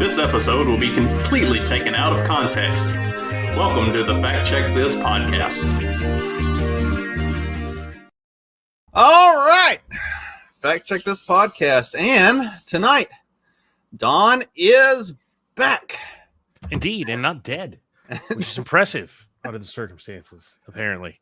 This episode will be completely taken out of context. Welcome to the Fact Check This podcast. All right. Fact Check This podcast. And tonight, Don is back. Indeed, and not dead, which is impressive under the circumstances, apparently.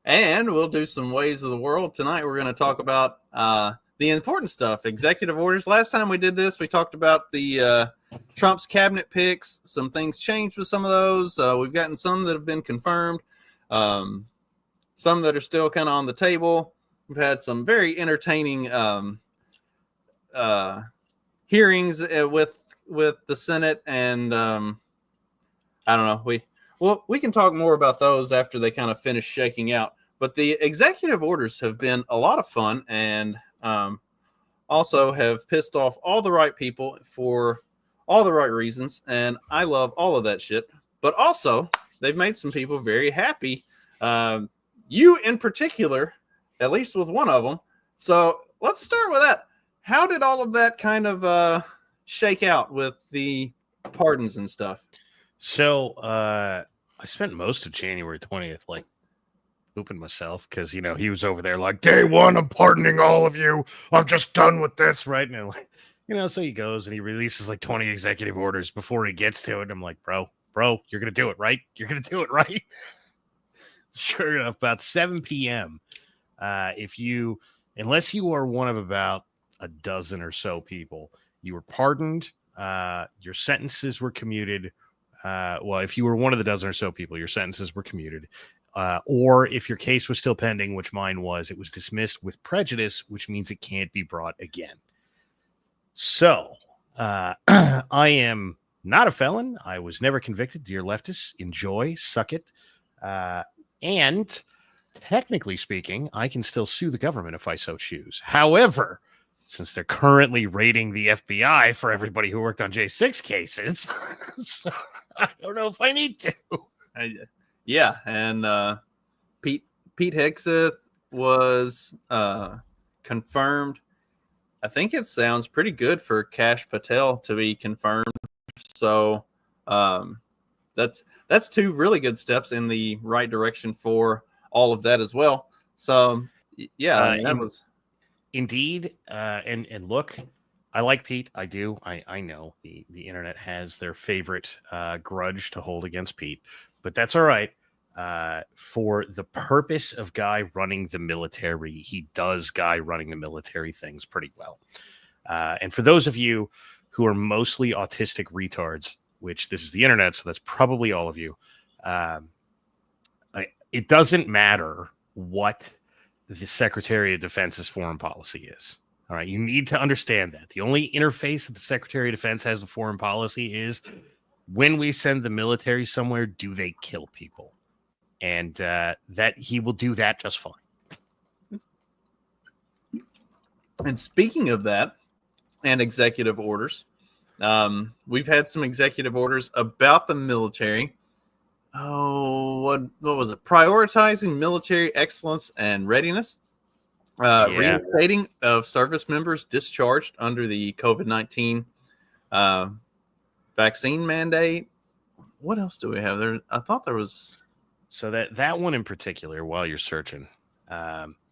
And we'll do some ways of the world. Tonight, we're going to talk about the important stuff, executive orders. Last time we did this, we talked about the Trump's cabinet picks. Some things changed with some of those. We've gotten some that have been confirmed, some that are still kind of on the table. We've had some very entertaining hearings with the Senate, and I don't know. We can talk more about those after they kind of finish shaking out. But the executive orders have been a lot of fun, and also have pissed off all the right people for all the right reasons, and I love all of that shit. But also, they've made some people very happy. You in particular, at least with one of them. So let's start with that. How did all of that kind of shake out with the pardons and stuff? So I spent most of January 20th pooping myself because, he was over there like, day one, I'm pardoning all of you. I'm just done with this, right? And so he goes and he releases 20 executive orders before he gets to it. I'm like, bro, you're going to do it, right? You're going to do it, right? Sure enough, about 7 p.m., unless you are one of about a dozen or so people, you were pardoned, your sentences were commuted. If you were one of the dozen or so people, your sentences were commuted. Or if your case was still pending, which mine was, it was dismissed with prejudice, which means it can't be brought again. So I am not a felon. I was never convicted. Dear leftists, enjoy, suck it. And technically speaking, I can still sue the government if I so choose. However, since they're currently raiding the FBI for everybody who worked on J6 cases, so I don't know if I need to. Yeah, and Pete Hegseth was confirmed. I think it sounds pretty good for Kash Patel to be confirmed. So that's two really good steps in the right direction for all of that as well. So yeah, that was indeed. And look, I like Pete. I do. I know the internet has their favorite grudge to hold against Pete, but that's all right. For the purpose of guy running the military, he does guy running the military things pretty well. And for those of you who are mostly autistic retards, which this is the internet, so that's probably all of you, it doesn't matter what the Secretary of Defense's foreign policy is. All right, you need to understand that. The only interface that the Secretary of Defense has with foreign policy is when we send the military somewhere, do they kill people? And that he will do that just fine. And speaking of that and executive orders, we've had some executive orders about the military. Oh, what was it? Prioritizing military excellence and readiness. Reinstating of service members discharged under the COVID-19 vaccine mandate. What else do we have there? I thought there was... So that one in particular, while you're searching, okay,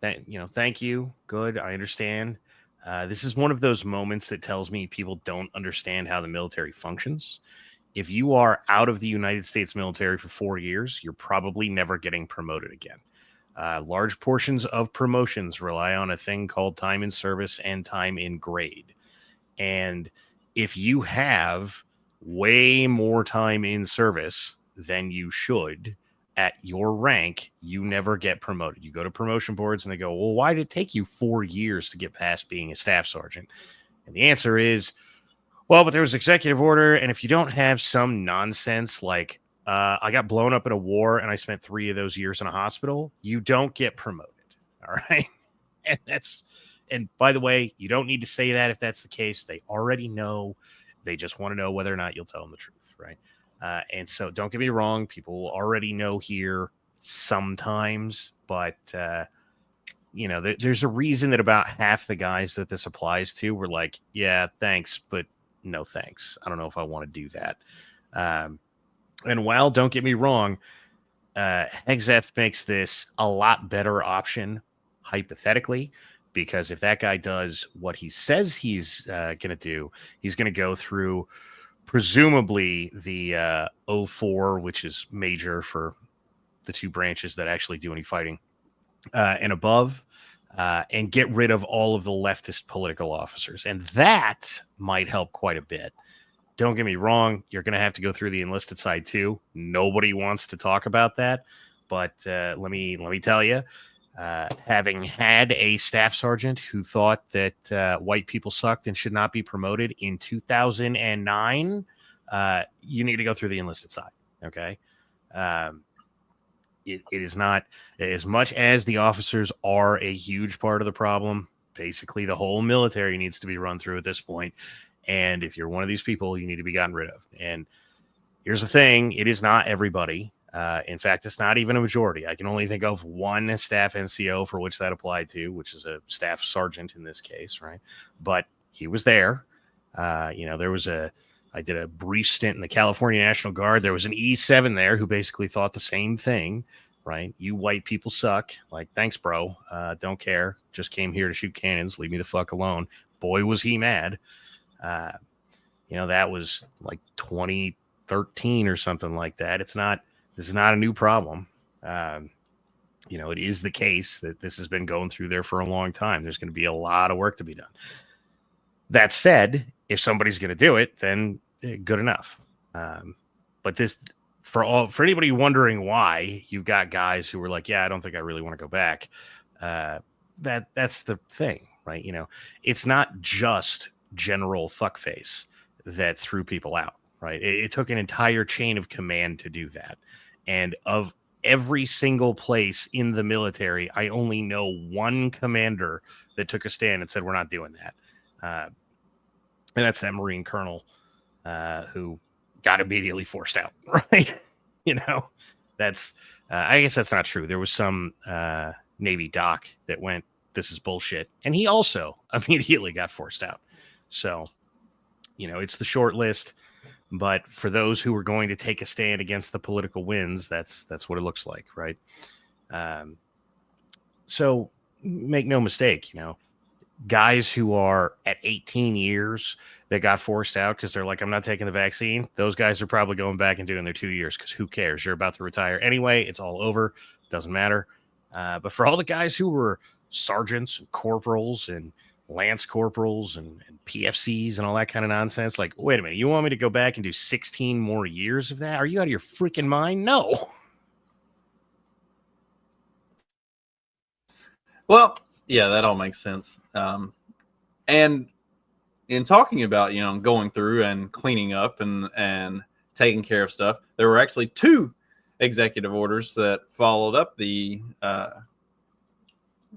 thank you, good, I understand. This is one of those moments that tells me people don't understand how the military functions. If you are out of the United States military for 4 years, you're probably never getting promoted again. Large portions of promotions rely on a thing called time in service and time in grade. And if you have way more time in service than you should at your rank, you never get promoted. You go to promotion boards and they go, well, why did it take you 4 years to get past being a staff sergeant? And the answer is, well, but there was executive order. And if you don't have some nonsense like I got blown up in a war and I spent 3 of those years in a hospital, you don't get promoted. All right. And by the way, you don't need to say that if that's the case. They already know. They just want to know whether or not you'll tell them the truth, right? And so don't get me wrong. People will already know here sometimes, but there's a reason that about half the guys that this applies to were like, yeah, thanks, but no thanks. I don't know if I want to do that. And while, don't get me wrong, Hexeth makes this a lot better option, hypothetically, because if that guy does what he says he's going to do, he's going to go through presumably the 04, which is major for the two branches that actually do any fighting, and above, and get rid of all of the leftist political officers. And that might help quite a bit. Don't get me wrong, you're going to have to go through the enlisted side too. Nobody wants to talk about that. But let me tell you, having had a staff sergeant who thought that white people sucked and should not be promoted in 2009, you need to go through the enlisted side. Okay. It is not, as much as the officers are a huge part of the problem. Basically, the whole military needs to be run through at this point. And if you're one of these people, you need to be gotten rid of. And here's the thing. It is not everybody. In fact, it's not even a majority. I can only think of one staff NCO for which that applied to, which is a staff sergeant in this case, right? But he was there. I did a brief stint in the California National Guard. There was an E7 there who basically thought the same thing, right? You white people suck. Like, thanks, bro. Don't care. Just came here to shoot cannons. Leave me the fuck alone. Boy, was he mad. That was like 2013 or something like that. This is not a new problem. It is the case that this has been going through there for a long time. There's going to be a lot of work to be done. That said, if somebody's going to do it, then good enough. But this, for anybody wondering why, you've got guys who were like, yeah, I don't think I really want to go back. That's the thing, right? It's not just general fuckface that threw people out, right? It took an entire chain of command to do that. And of every single place in the military, I only know one commander that took a stand and said, we're not doing that. And that's that Marine colonel who got immediately forced out, right? That's, I guess that's not true. There was some Navy doc that went, this is bullshit. And he also immediately got forced out. So, it's the short list, but for those who are going to take a stand against the political winds, that's what it looks like, right? So make no mistake, guys who are at 18 years that got forced out because they're like, I'm not taking the vaccine. Those guys are probably going back and doing their 2 years because who cares? You're about to retire anyway. It's all over. Doesn't matter. But for all the guys who were sergeants and corporals and lance corporals and PFCs and all that kind of nonsense, like, wait a minute, you want me to go back and do 16 more years of that? Are you out of your freaking mind? No. Well, yeah, that all makes sense. And in talking about, going through and cleaning up and taking care of stuff, there were actually two executive orders that followed up the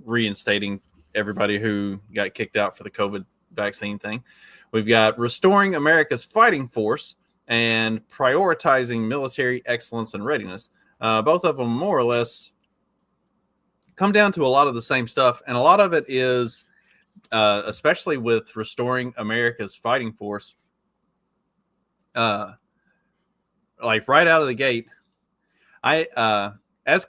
reinstating everybody who got kicked out for the COVID vaccine thing. We've got restoring America's fighting force and prioritizing military excellence and readiness. Both of them more or less come down to a lot of the same stuff. And a lot of it is, especially with restoring America's fighting force, like right out of the gate, as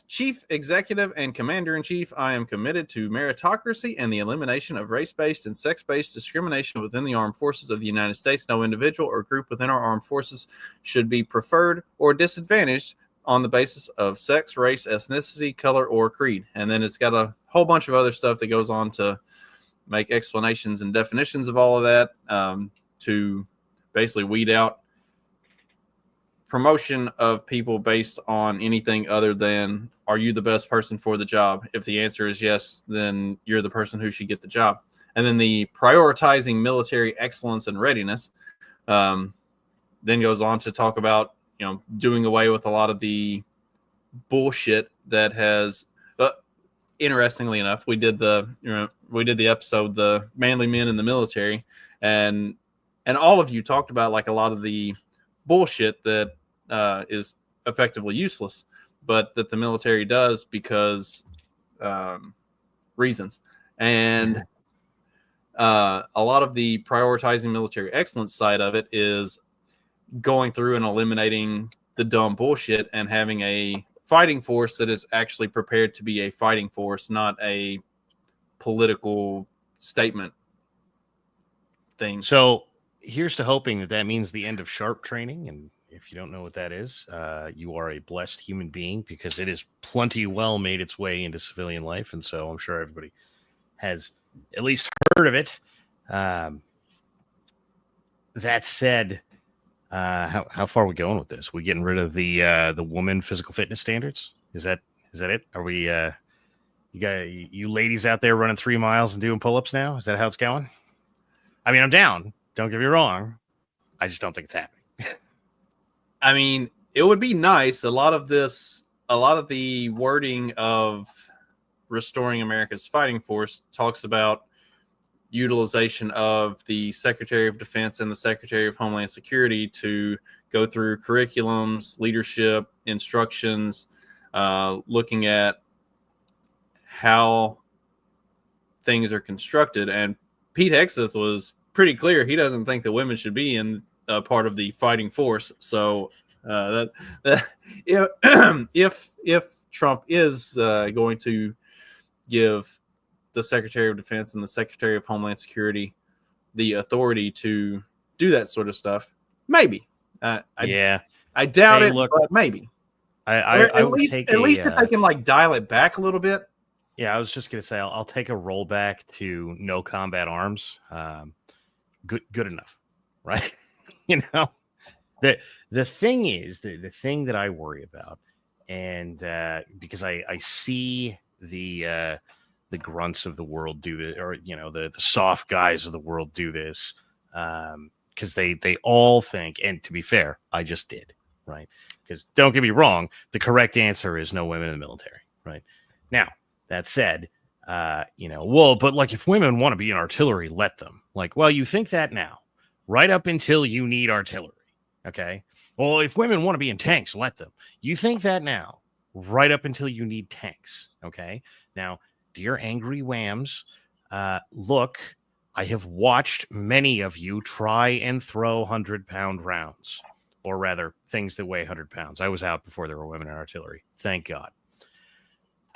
chief executive and commander-in-chief, I am committed to meritocracy and the elimination of race-based and sex-based discrimination within the armed forces of the United States. No individual or group within our armed forces should be preferred or disadvantaged on the basis of sex, race, ethnicity, color, or creed. And then it's got a whole bunch of other stuff that goes on to make explanations and definitions of all of that, to basically weed out promotion of people based on anything other than, are you the best person for the job? If the answer is yes, then you're the person who should get the job. And then the prioritizing military excellence and readiness then goes on to talk about, doing away with a lot of the bullshit that has, interestingly enough, we did the episode, The Manly Men in the Military, and all of you talked about like a lot of the bullshit that is effectively useless, but that the military does because reasons. And a lot of the prioritizing military excellence side of it is going through and eliminating the dumb bullshit and having a fighting force that is actually prepared to be a fighting force, not a political statement thing. So here's to hoping that means the end of sharp training. And if you don't know what that is, you are a blessed human being, because it has plenty well made its way into civilian life. And so I'm sure everybody has at least heard of it. That said, how far are we going with this? We getting rid of the woman physical fitness standards? Is that it? Are we you ladies out there running 3 miles and doing pull-ups now? Is that how it's going? I mean, I'm down. Don't get me wrong. I just don't think it's happening. I mean, it would be nice. A lot of the wording of Restoring America's Fighting Force talks about utilization of the Secretary of Defense and the Secretary of Homeland Security to go through curriculums, leadership, instructions, looking at how things are constructed. And Pete Hegseth was pretty clear. He doesn't think that women should be in part of the fighting force. So if Trump is going to give the Secretary of Defense and the Secretary of Homeland Security the authority to do that sort of stuff, maybe. I doubt it, but maybe. I would take at least if they can like dial it back a little bit. Yeah, I was just gonna say I'll take a rollback to no combat arms. Good enough, right? You know, the thing is the thing that I worry about, and because I see the grunts of the world do this, or the soft guys of the world do this, because they all think, and to be fair, I just did, right? Because don't get me wrong, the correct answer is no women in the military, right? Now, that said, well, but like if women want to be in artillery, let them. Like, well, you think that now, right up until you need artillery, okay? Well, if women want to be in tanks, let them. You think that now, right up until you need tanks, okay? Now, dear angry whams, look, I have watched many of you try and throw 100-pound rounds, or rather, things that weigh 100 pounds. I was out before there were women in artillery. Thank God.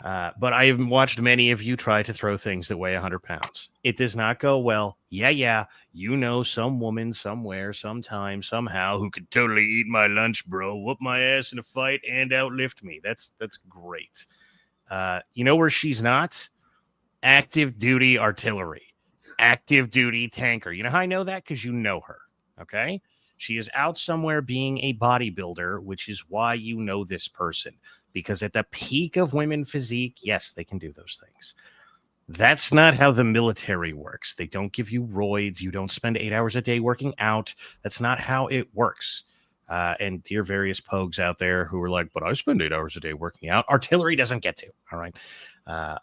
But I have watched many of you try to throw things that weigh 100 pounds. It does not go well. Yeah. You know some woman somewhere, sometime, somehow who could totally eat my lunch, bro, whoop my ass in a fight, and outlift me. That's great. You know where she's not? Active duty artillery. Active duty tanker. You know how I know that? Because you know her. Okay? She is out somewhere being a bodybuilder, which is why you know this person. Because at the peak of women physique, yes, they can do those things. That's not how the military works. They don't give you roids. You don't spend 8 hours a day working out. That's not how it works. And dear various pogues out there who are like, but I spend 8 hours a day working out. Artillery doesn't get to, all right?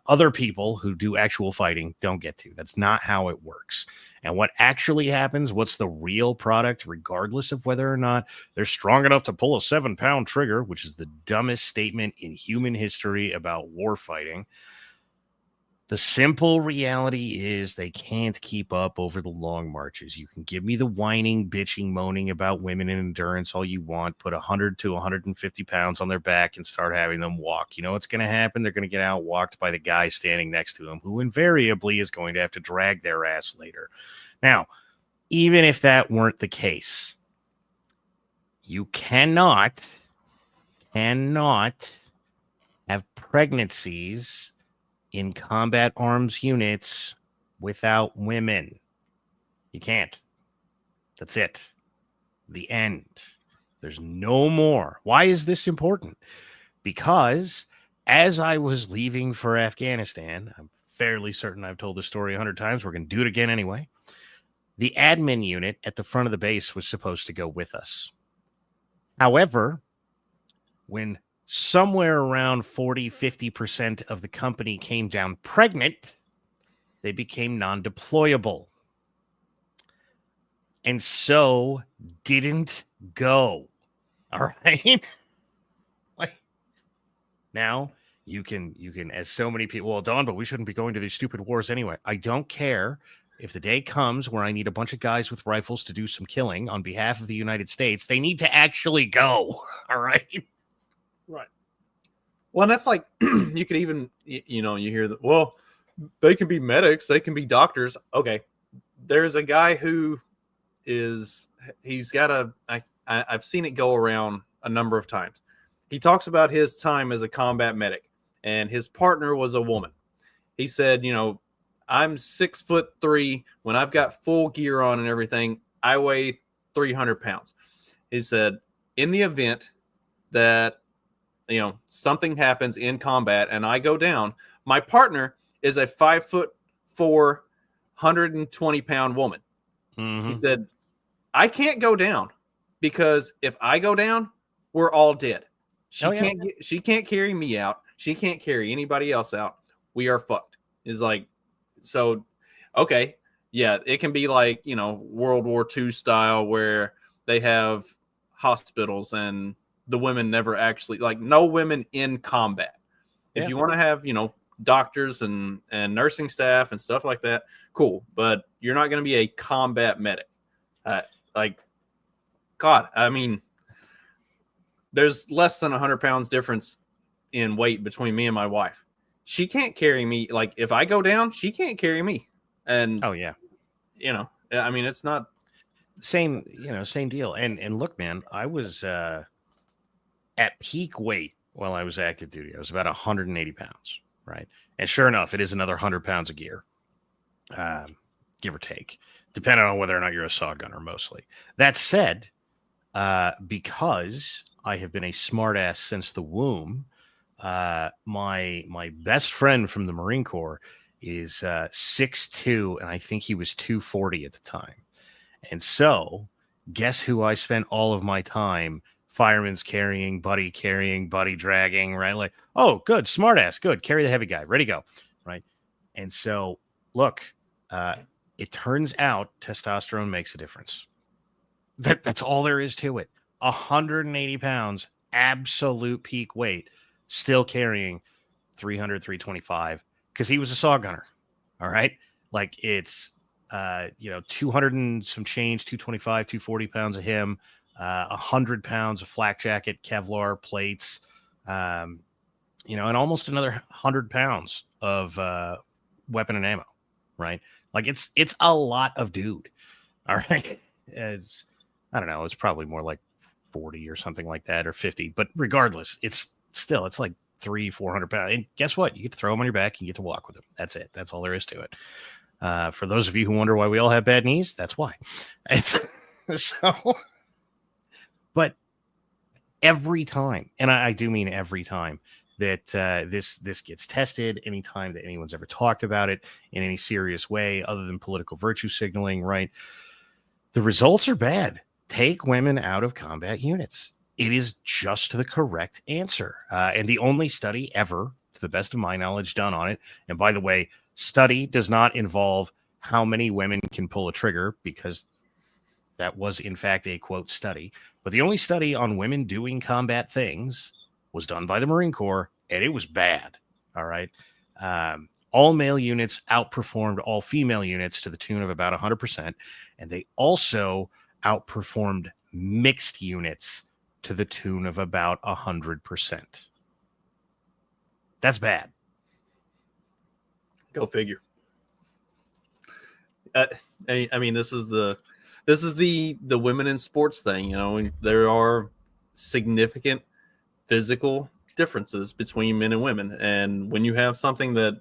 Other people who do actual fighting don't get to. That's not how it works. And what actually happens, what's the real product, regardless of whether or not they're strong enough to pull a 7-pound trigger, which is the dumbest statement in human history about war fighting. The simple reality is they can't keep up over the long marches. You can give me the whining, bitching, moaning about women in endurance all you want. Put 100 to 150 pounds on their back and start having them walk. You know what's going to happen? They're going to get outwalked by the guy standing next to them, who invariably is going to have to drag their ass later. Now, even if that weren't the case, you cannot have pregnancies in combat arms units without women. You can't. That's it. The end. There's no more. Why is this important? Because as I was leaving for Afghanistan, I'm fairly certain I've told this story 100 times. We're going to do it again anyway. The admin unit at the front of the base was supposed to go with us. However, when somewhere around 40-50% of the company came down pregnant, they became non-deployable. And so didn't go. All right. Now, You can, as so many people, well, Don, but we shouldn't be going to these stupid wars anyway. I don't care if the day comes where I need a bunch of guys with rifles to do some killing on behalf of the United States. They need to actually go. All right. Right. Well, and that's like, you could even, you hear that, well, they can be medics, they can be doctors. Okay. There's a guy who he's got I've seen it go around a number of times. He talks about his time as a combat medic, and his partner was a woman. He said, I'm 6'3". When I've got full gear on and everything, I weigh 300 pounds. He said, in the event that, something happens in combat and I go down, my partner is a 5'4", 120-pound woman. Mm-hmm. He said, I can't go down because if I go down, we're all dead. She can't carry me out. She can't carry anybody else out. We are fucked. It's like, so, okay. Yeah. It can be like, World War II style where they have hospitals and the women never actually, like, no women in combat. If you want to have, doctors and nursing staff and stuff like that, cool. But you're not going to be a combat medic. God, I mean, there's less than 100 pounds difference in weight between me and my wife. She can't carry me. Like, if I go down, she can't carry me. And oh yeah, I mean, it's not same deal. And look, man, I was at peak weight while I was active duty. I was about 180 pounds, right? And sure enough, it is another 100 pounds of gear, give or take, depending on whether or not you're a saw gunner. Mostly. That said, because I have been a smartass since the womb, my best friend from the Marine Corps is 6'2", and I think he was 240 at the time. And so, guess who I spent all of my time fireman's carrying, buddy dragging, right? Like, oh, good, smartass, good, carry the heavy guy, ready to go, right? And so, look, it turns out testosterone makes a difference. That's all there is to it. 180 pounds, absolute peak weight, still carrying 300, 325, because he was a saw gunner. All right. Like, it's, 200 and some change, 225, 240 pounds of him, 100 pounds of flak jacket, Kevlar plates, and almost another 100 pounds of weapon and ammo. Right. Like, it's a lot of dude. All right. I don't know. It's probably more like 40 or something like that, or 50. But regardless, it's like 300-400 pounds. And guess what? You get to throw them on your back and you get to walk with them. That's it. That's all there is to it. For those of you who wonder why we all have bad knees, that's why. It's so. But every time, and I do mean every time, that this gets tested, anytime that anyone's ever talked about it in any serious way other than political virtue signaling, right? The results are bad. Take women out of combat units. It is just the correct answer. And the only study ever, to the best of my knowledge, done on it. And by the way, study does not involve how many women can pull a trigger, because that was, in fact, a quote study. But the only study on women doing combat things was done by the Marine Corps, and it was bad. All right. All male units outperformed all female units to the tune of about 100%. And they also outperformed mixed units to the tune of about 100%. That's bad. Go figure. I mean, this is the women in sports thing. And there are significant physical differences between men and women, and when you have something that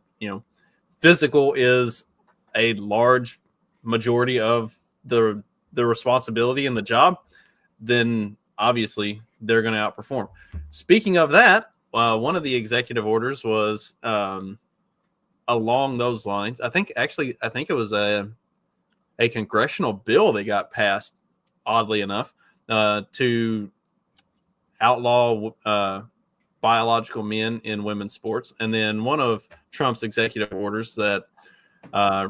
physical is a large majority of the responsibility in the job, then obviously they're going to outperform. Speaking of that, one of the executive orders was along those lines. I think it was a congressional bill that got passed, oddly enough, to outlaw biological men in women's sports. And then one of Trump's executive orders that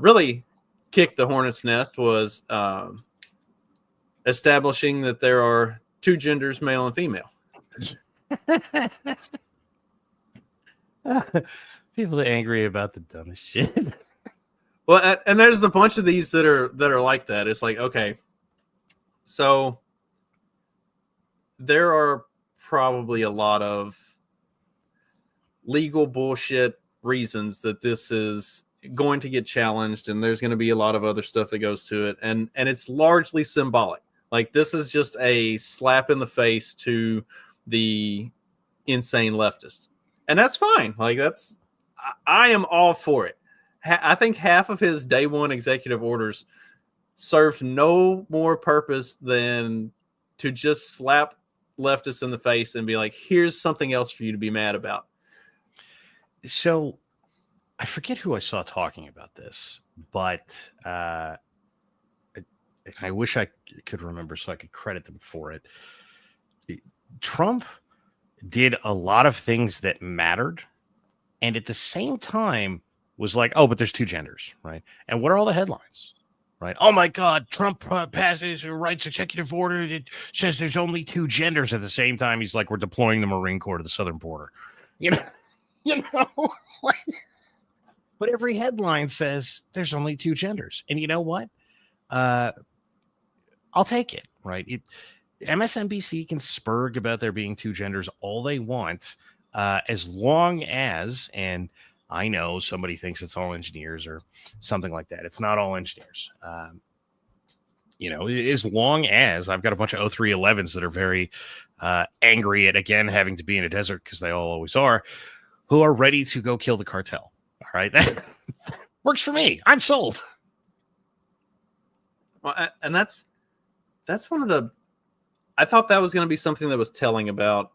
really kicked the hornet's nest was establishing that there are two genders, male and female. People are angry about the dumbest shit. Well, and there's a bunch of these that are like that. It's like, okay, so there are probably a lot of legal bullshit reasons that this is going to get challenged, and there's going to be a lot of other stuff that goes to it, and it's largely symbolic. Like, this is just a slap in the face to the insane leftists, and that's fine. Like, I am all for it. I think half of his day one executive orders served no more purpose than to just slap leftists in the face and be like, here's something else for you to be mad about. So I forget who I saw talking about this, but I wish I could remember so I could credit them for it. Trump did a lot of things that mattered, and at the same time was like, oh, but there's two genders, right? And what are all the headlines, right? Oh my God, Trump passes a rights executive order that says there's only two genders. At the same time, he's like, we're deploying the Marine Corps to the southern border, you know. But every headline says there's only two genders, and you know what? I'll take it, right? MSNBC can spurg about there being two genders all they want, as long as, and I know somebody thinks it's all engineers or something like that. It's not all engineers. As long as I've got a bunch of 0311s that are very angry at, again, having to be in a desert, because they all always are, who are ready to go kill the cartel. All right. That works for me. I'm sold. Well, and that's one of the, I thought that was going to be something that was telling about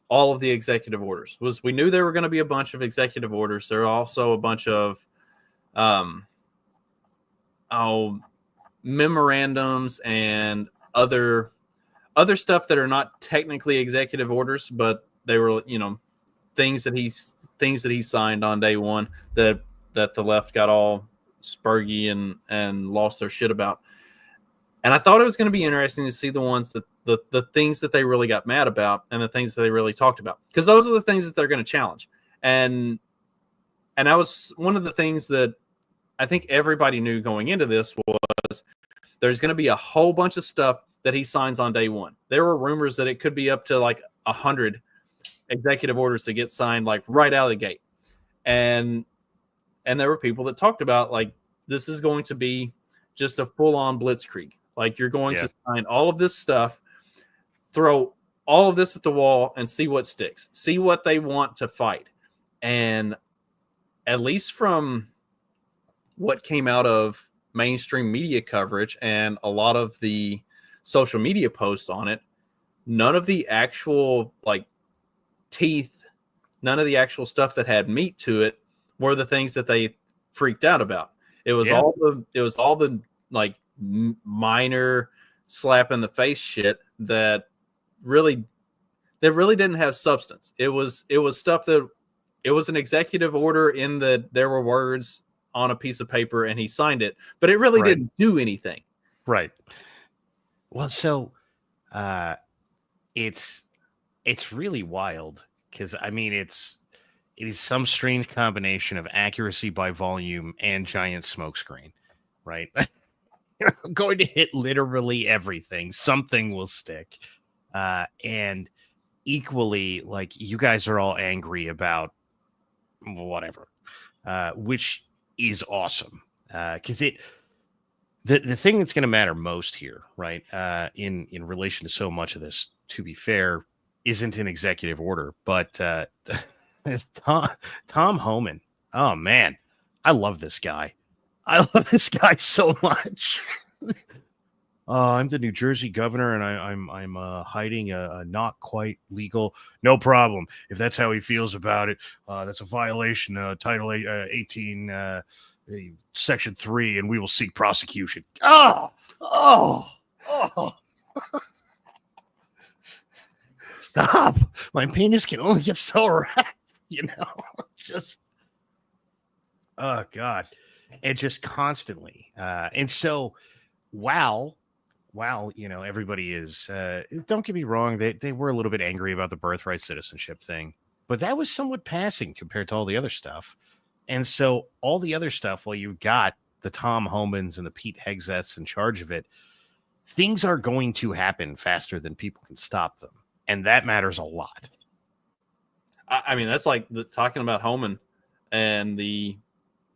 all of the executive orders. Was we knew there were going to be a bunch of executive orders. There are also a bunch of memorandums and other stuff that are not technically executive orders, but they were, things that he signed on day one that the left got all spurgy and lost their shit about. And I thought it was going to be interesting to see the ones that the things that they really got mad about and the things that they really talked about, because those are the things that they're going to challenge. And that was one of the things that I think everybody knew going into this was there's going to be a whole bunch of stuff that he signs on day one. There were rumors that it could be up to like 100 executive orders to get signed like right out of the gate. And there were people that talked about like, this is going to be just a full-on blitzkrieg. Like, you're going to sign all of this stuff, throw all of this at the wall, and see what sticks. See what they want to fight. And at least from what came out of mainstream media coverage and a lot of the social media posts on it, none of the actual like teeth, none of the actual stuff that had meat to it were the things that they freaked out about. It was all the like minor slap in the face shit that really didn't have substance. It was stuff that it was an executive order in that there were words on a piece of paper and he signed it, but it really didn't do anything. Right. Well, so it's really wild because I mean it is some strange combination of accuracy by volume and giant smokescreen, right? I'm going to hit literally everything. Something will stick. And equally, like, you guys are all angry about whatever, which is awesome. Because the thing that's going to matter most here, right, in relation to so much of this, to be fair, isn't an executive order, but Tom Homan. Oh man, I love this guy. I love this guy so much. I'm the New Jersey governor, and I'm hiding a not quite legal. No problem. If that's how he feels about it, that's a violation of Title 18, Section 3, and we will seek prosecution. Oh. Stop. My penis can only get so erect, just, oh God. And just constantly. And so while everybody is, don't get me wrong, they were a little bit angry about the birthright citizenship thing, but that was somewhat passing compared to all the other stuff. And so all the other stuff, while you got the Tom Homans and the Pete Hegseths in charge of it, things are going to happen faster than people can stop them. And that matters a lot. I mean, that's like talking about Homan and the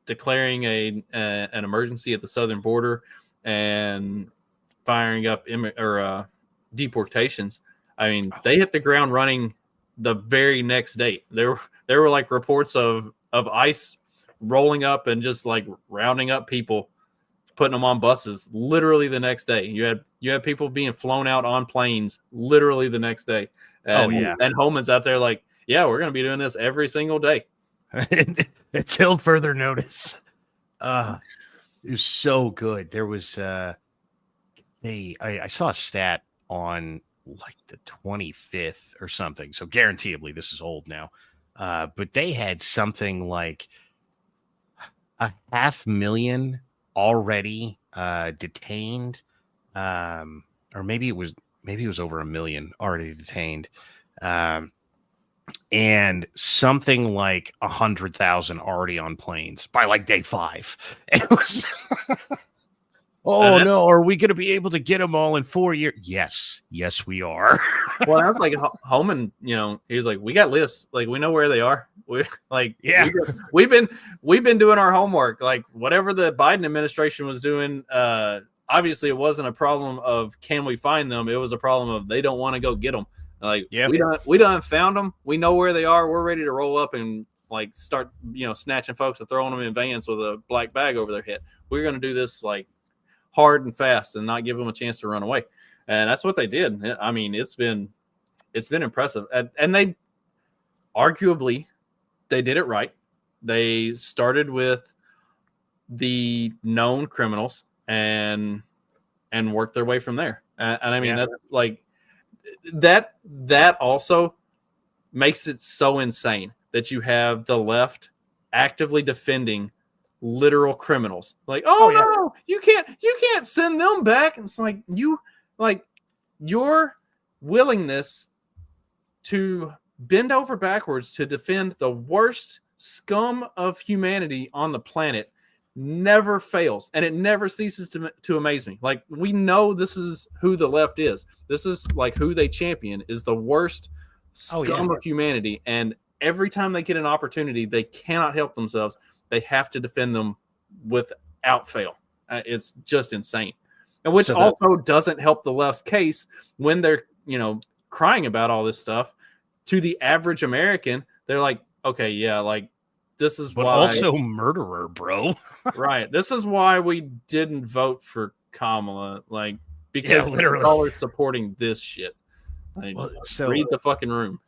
declaring an emergency at the southern border and firing up deportations. I mean, they hit the ground running the very next day. There were like reports of ICE rolling up and just like rounding up people, putting them on buses literally the next day. You had people being flown out on planes literally the next day. And, and Homan's out there like, yeah, we're going to be doing this every single day until further notice. It was so good. There was I saw a stat on like the 25th or something. So guaranteedly this is old now. But they had something like 500,000 already detained. Or maybe it was over 1 million already detained. And something like 100,000 already on planes by like day 5. It was no, are we going to be able to get them all in 4 years? Yes, we are. Well, I was like, Homan, he was like, we got lists, like we know where they are. We've been doing our homework. Like whatever the Biden administration was doing, obviously it wasn't a problem of can we find them. It was a problem of they don't want to go get them. Like we done found them. We know where they are. We're ready to roll up and like start, snatching folks and throwing them in vans with a black bag over their head. We're going to do this like hard and fast and not give them a chance to run away. And that's what they did. I mean, it's been impressive. And they arguably they did it right. They started with the known criminals and worked their way from there. And I mean, that's like that also makes it so insane that you have the left actively defending literal criminals. Like, no, you can't send them back. And it's like your willingness to bend over backwards to defend the worst scum of humanity on the planet never fails, and it never ceases to amaze me. Like, we know this is who the left is. This is like who they champion is the worst scum of humanity, and every time they get an opportunity, they cannot help themselves. They have to defend them without fail. It's just insane, and which also doesn't help the left's case when they're crying about all this stuff. To the average American, they're like, okay, yeah, like this is why. Also murderer, bro. Right. This is why we didn't vote for Kamala, like because literally all are supporting this shit. Like, read the fucking room.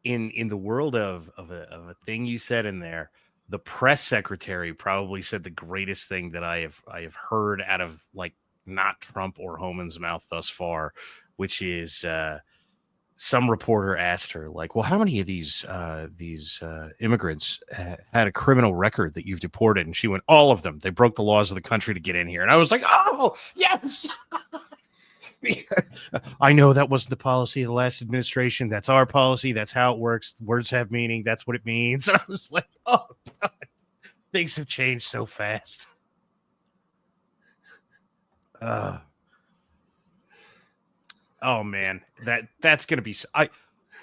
In the world of a thing you said in there, the press secretary probably said the greatest thing that I have heard out of like not Trump or Homan's mouth thus far, which is some reporter asked her like, well, how many of these immigrants had a criminal record that you've deported? And she went, all of them. They broke the laws of the country to get in here. And I was like, oh, yes. I know that wasn't the policy of the last administration. That's our policy. That's how it works. Words have meaning. That's what it means. And I was like, oh, God. Things have changed so fast. Oh man, that's gonna be. I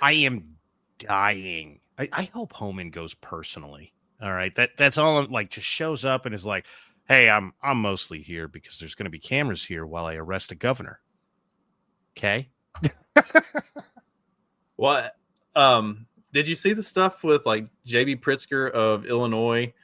am dying. I hope Homan goes personally. All right, that's all. I'm like, just shows up and is like, hey, I'm mostly here because there's gonna be cameras here while I arrest a governor. Okay. What? Did you see the stuff with like J.B. Pritzker of Illinois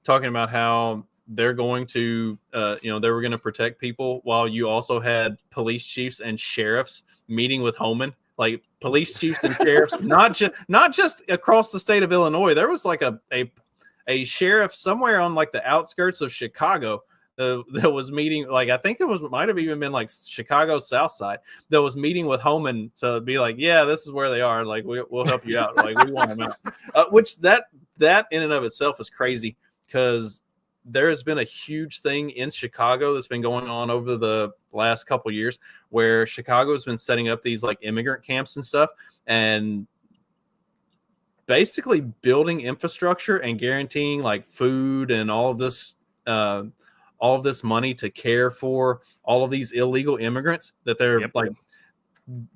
talking about how they're going to, they were going to protect people while you also had police chiefs and sheriffs meeting with Homan, like police chiefs and sheriffs, not just across the state of Illinois. There was like a sheriff somewhere on like the outskirts of Chicago that was meeting, like, I think might have even been like Chicago's South Side that was meeting with Homan to be like, yeah, this is where they are. Like, we'll help you out. Like, we want them out. Which that in and of itself is crazy because there has been a huge thing in Chicago that's been going on over the last couple of years where Chicago has been setting up these like immigrant camps and stuff. And basically building infrastructure and guaranteeing like food and all of this money to care for all of these illegal immigrants that they're like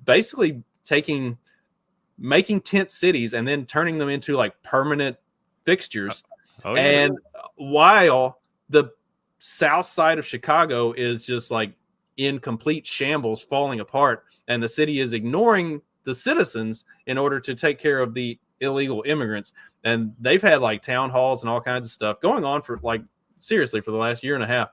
basically making tent cities and then turning them into like permanent fixtures. And while the south side of Chicago is just like in complete shambles, falling apart, and the city is ignoring the citizens in order to take care of the illegal immigrants. And they've had like town halls and all kinds of stuff going on for like seriously for the last year and a half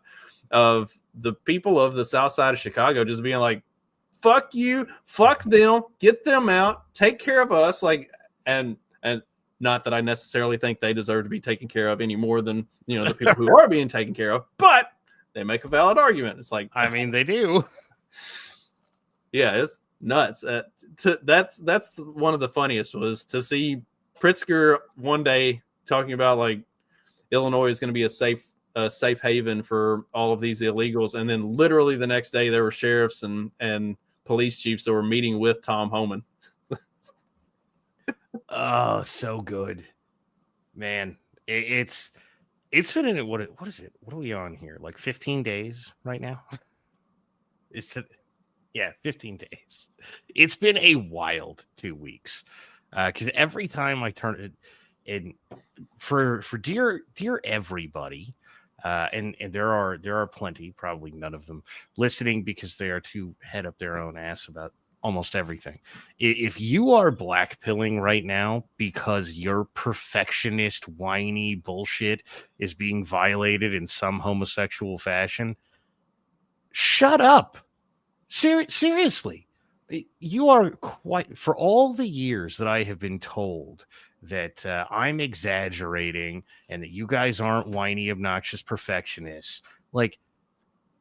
of the people of the south side of Chicago just being like, fuck you, fuck them, get them out, take care of us. Like, and not that I necessarily think they deserve to be taken care of any more than, you know, the people who are being taken care of, but they make a valid argument. It's like, I mean, they do. Yeah, it's nuts. That's one of the funniest was to see Pritzker one day talking about like Illinois is going to be a safe haven for all of these illegals, and then literally the next day there were sheriffs and police chiefs that were meeting with Tom Homan. Oh, so good, man. It's been in what is it? What are we on here? Like 15 days right now? Yeah, 15 days. It's been a wild 2 weeks. Because every time I turn it in for dear everybody, and there are plenty, probably none of them listening because they are too head up their own ass about almost everything. If you are blackpilling right now because your perfectionist, whiny bullshit is being violated in some homosexual fashion, shut up. Seriously. You are quite, for all the years that I have been told that I'm exaggerating and that you guys aren't whiny, obnoxious perfectionists, like,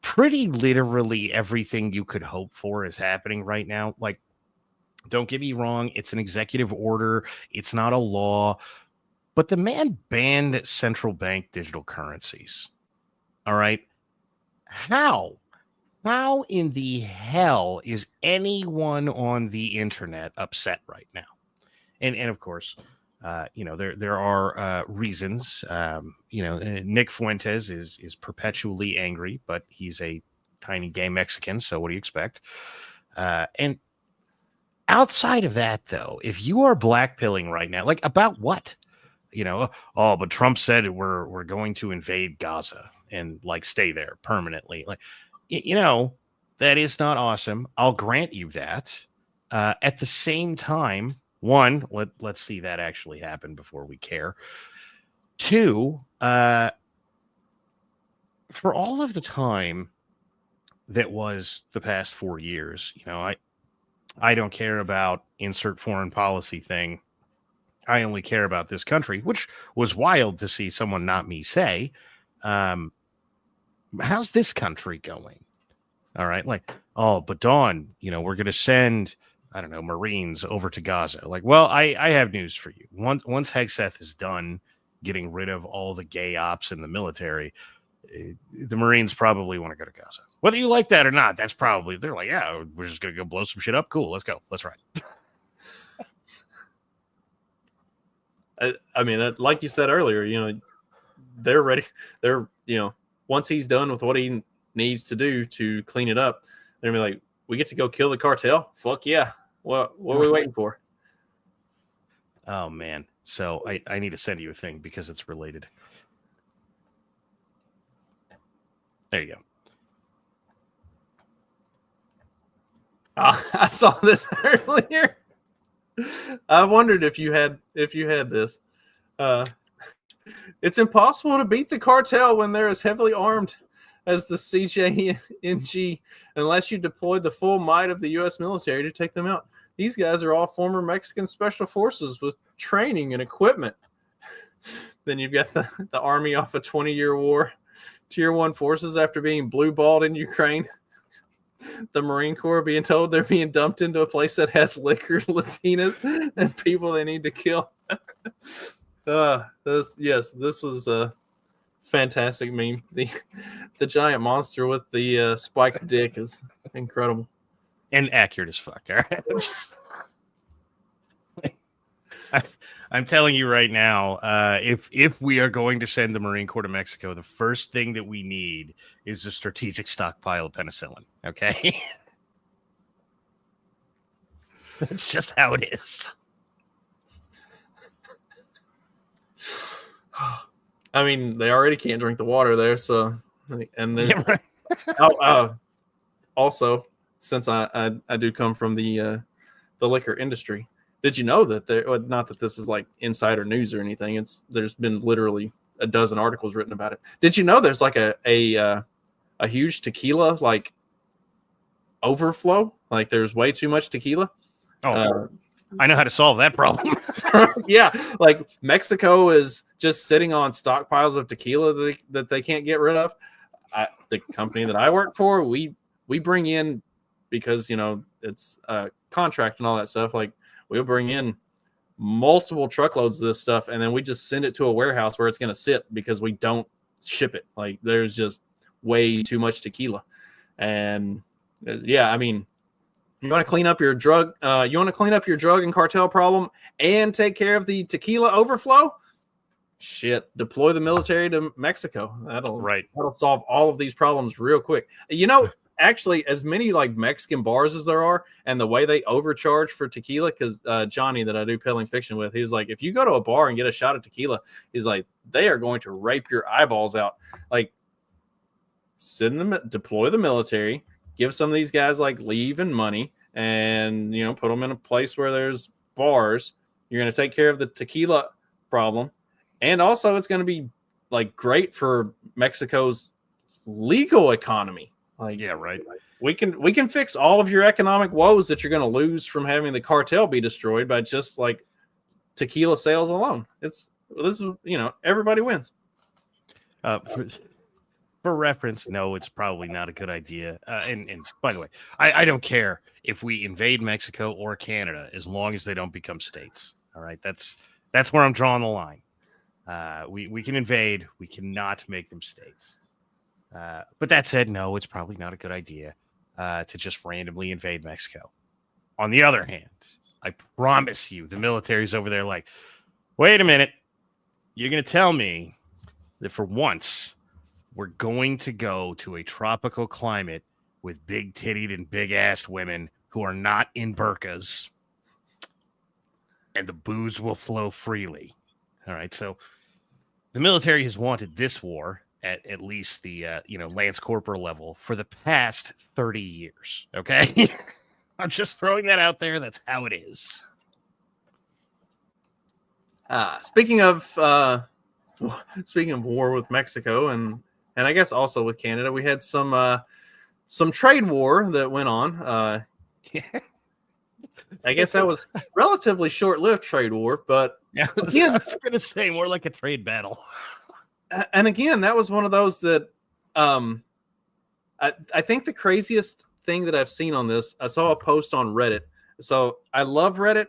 pretty literally everything you could hope for is happening right now. Like, don't get me wrong, it's an executive order, it's not a law, but the man banned central bank digital currencies. All right. How in the hell is anyone on the internet upset right now? And of course, there are reasons. Nick Fuentes is perpetually angry, but he's a tiny gay Mexican. So what do you expect? And outside of that, though, if you are blackpilling right now, like about what? But Trump said we're going to invade Gaza and like stay there permanently. Like, that is not awesome. I'll grant you that. At the same time, one, let's see that actually happen before we care. Two, for all of the time that was the past 4 years, I don't care about insert foreign policy thing. I only care about this country, which was wild to see someone not me say. How's this country going? All right. Like, but Dawn, we're going to send, I don't know, Marines over to Gaza. Like, well, I have news for you. Once Hegseth is done getting rid of all the gay ops in the military, the Marines probably want to go to Gaza. Whether you like that or not, they're like, yeah, we're just going to go blow some shit up. Cool. Let's go. Let's ride. I mean, like you said earlier, they're ready. They're, once he's done with what he needs to do to clean it up, they're gonna be like, we get to go kill the cartel. Fuck yeah. What are we waiting for? Oh man. So I need to send you a thing because it's related. There you go. I saw this earlier. I wondered if you had this. It's impossible to beat the cartel when they're as heavily armed as the CJNG unless you deploy the full might of the U.S. military to take them out. These guys are all former Mexican special forces with training and equipment. Then you've got the army off a 20-year war, tier 1 forces after being blue-balled in Ukraine. The Marine Corps being told they're being dumped into a place that has liquor, Latinas, and people they need to kill. This was a fantastic meme. The giant monster with the spiked dick is incredible and accurate as fuck. All right. I'm telling you right now, if we are going to send the Marine Corps to Mexico, the first thing that we need is a strategic stockpile of penicillin. Okay, that's just how it is. I mean, they already can't drink the water there, so and then Yeah, right. also, since I do come from the liquor industry, did you know that there? Well, not that this is like insider news or anything. There's been literally a dozen articles written about it. Did you know there's like a huge tequila like overflow? Like there's way too much tequila. Oh, I know how to solve that problem. Yeah, like Mexico is just sitting on stockpiles of tequila that they can't get rid of. The company that I work for, we bring in, because it's a contract and all that stuff. Like we'll bring in multiple truckloads of this stuff, and then we just send it to a warehouse where it's going to sit because we don't ship it. Like there's just way too much tequila, and yeah, I mean. You want to clean up your drug? You want to clean up your drug and cartel problem and take care of the tequila overflow? Shit, deploy the military to Mexico. That'll solve all of these problems real quick. Actually, as many like Mexican bars as there are, and the way they overcharge for tequila, because Johnny that I do Pilling Fiction with, he was like, if you go to a bar and get a shot of tequila, he's like, they are going to rape your eyeballs out. Like, deploy the military. Give some of these guys like leave and money, and put them in a place where there's bars. You're going to take care of the tequila problem, and also it's going to be like great for Mexico's legal economy. Like, yeah, right. We can fix all of your economic woes that you're going to lose from having the cartel be destroyed by just like tequila sales alone. Everybody wins. For reference, no, it's probably not a good idea. And by the way, I don't care if we invade Mexico or Canada as long as they don't become states. All right, that's where I'm drawing the line. We can invade, we cannot make them states. But that said, no, it's probably not a good idea to just randomly invade Mexico. On the other hand, I promise you, the military's over there like, wait a minute, you're going to tell me that for once we're going to go to a tropical climate with big-tittied and big-assed women who are not in burqas, and the booze will flow freely. All right, so the military has wanted this war at least the Lance Corporal level for the past 30 years. Okay, I'm just throwing that out there. That's how it is. Speaking of war with Mexico and I guess also with Canada, we had some trade war that went on. I guess that was relatively short-lived trade war, but I was going to say more like a trade battle. And again, that was one of those that I think the craziest thing that I've seen on this, I saw a post on Reddit. So I love Reddit.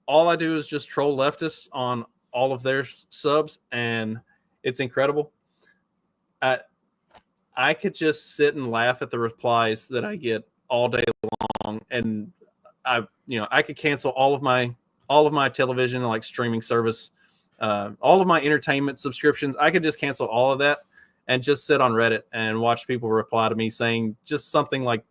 All I do is just troll leftists on all of their subs, and it's incredible. I could just sit and laugh at the replies that I get all day long, and I could cancel all of my television like streaming service, all of my entertainment subscriptions. I could just cancel all of that and just sit on Reddit and watch people reply to me saying just something like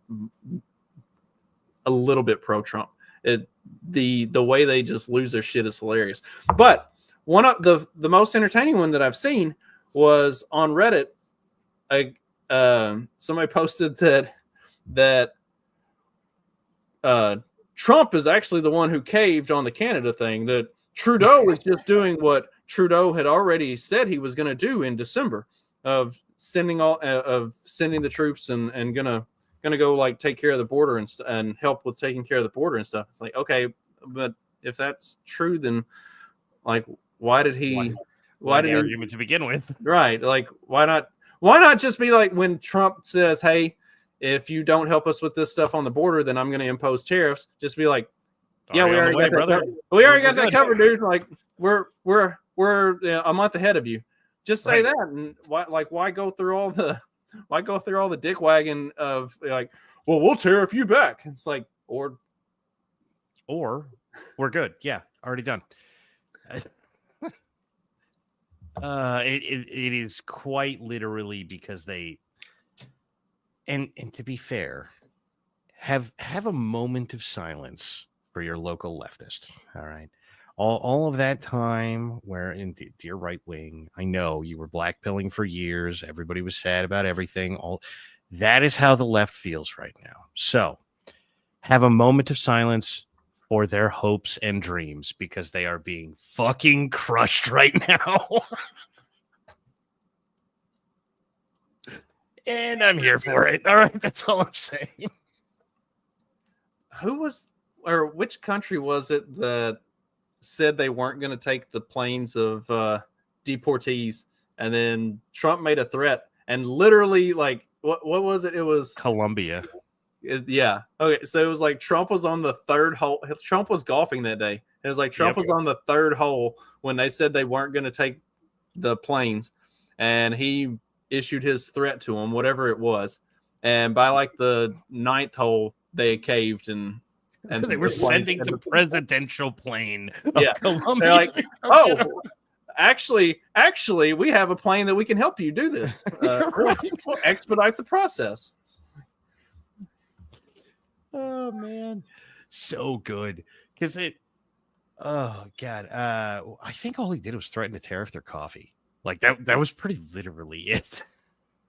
a little bit pro-Trump. The way they just lose their shit is hilarious. But one of the most entertaining one that I've seen was on Reddit. Somebody posted that Trump is actually the one who caved on the Canada thing. That Trudeau is just doing what Trudeau had already said he was going to do in December of sending the troops and gonna go like take care of the border and help with taking care of the border and stuff. It's like, okay, but if that's true, then like why did he? Why did the argument to begin with? Right, like why not? Why not just be like when Trump says, "Hey, if you don't help us with this stuff on the border, then I'm going to impose tariffs." Just be like, "Yeah, we already got that. We already got that covered, dude. Like we're a month ahead of you." Just say that, and why go through all the dick wagging of like, well, we'll tariff you back. It's like, or we're good. Yeah, already done. It is quite literally because they and to be fair, have a moment of silence for your local leftist. All right. All of that time where in dear right wing, I know you were blackpilling for years. Everybody was sad about everything. All that is how the left feels right now. So have a moment of silence for their hopes and dreams because they are being fucking crushed right now. And I'm here for it. All right. That's all I'm saying. Who was, or which country was it that said they weren't going to take the planes of deportees, and then Trump made a threat, and literally, like, what was it? It was Colombia. Yeah. Okay. So it was like Trump was on the third hole. Trump was golfing that day. It was like Trump was on the third hole when they said they weren't going to take the planes, and he issued his threat to them, whatever it was. And by like the ninth hole, they caved and they were sending the presidential plane of Colombia. They're like, oh, actually, we have a plane that we can help you do this. We'll expedite the process. Oh man, so good because it. Oh god, I think all he did was threaten to tariff their coffee. Like that was pretty literally it.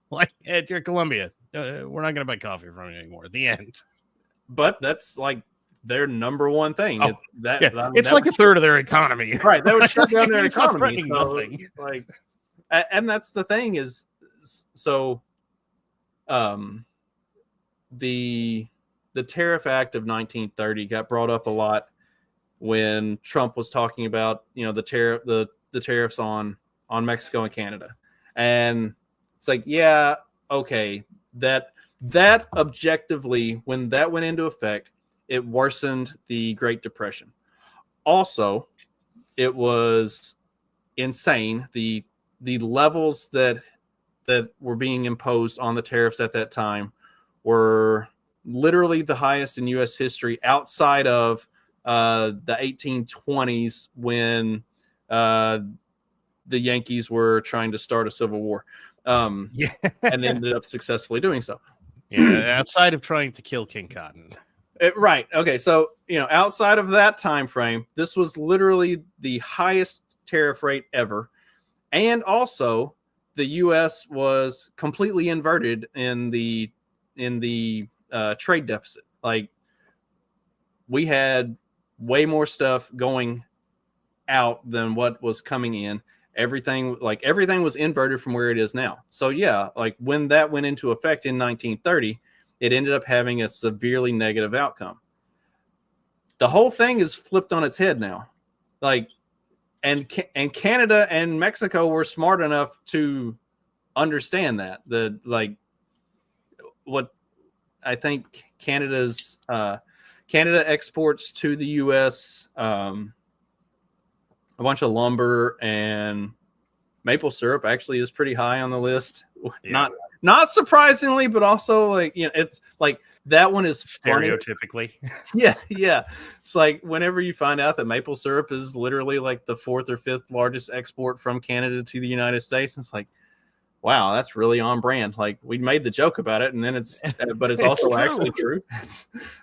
Like, hey, dear Colombia, we're not gonna buy coffee from you anymore. The end. But that's like their number one thing. Oh, it's like a third of their economy, right? That would shut down their economy. So, nothing. Like, and that's the thing is, so, the Tariff Act of 1930 got brought up a lot when Trump was talking about, the tariffs on Mexico and Canada, and it's like, yeah, okay, that objectively, when that went into effect, it worsened the Great Depression. Also, it was insane the levels that were being imposed on the tariffs at that time were literally the highest in U.S. history outside of the 1820s when the Yankees were trying to start a civil war, and ended up successfully doing so. Yeah, outside of trying to kill King Cotton. Right. Okay. So, outside of that time frame, this was literally the highest tariff rate ever. And also, the U.S. was completely inverted in the trade deficit. Like, we had way more stuff going out than what was coming in. Everything was inverted from where it is now. So yeah, like when that went into effect in 1930, it ended up having a severely negative outcome. The whole thing is flipped on its head now. Like, and Canada and Mexico were smart enough to understand that. What I think Canada exports to the U.S. A bunch of lumber, and maple syrup actually is pretty high on the list. Yeah. Not surprisingly, but also it's like that one is stereotypically. Yeah. It's like whenever you find out that maple syrup is literally like the fourth or fifth largest export from Canada to the United States, it's like, wow, that's really on brand. Like, we made the joke about it, and then but it's also actually true.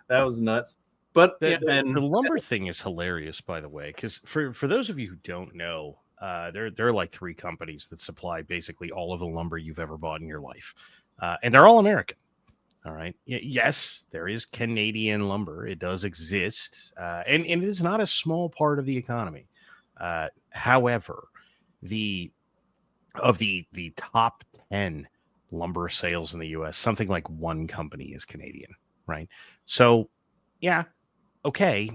That was nuts. But the lumber thing is hilarious, by the way, because for those of you who don't know, there are like three companies that supply basically all of the lumber you've ever bought in your life, and they're all American. All right. Yes, there is Canadian lumber. It does exist, and it is not a small part of the economy. However, the top 10 lumber sales in the U.S., something like one company is Canadian, right? So, yeah. Okay,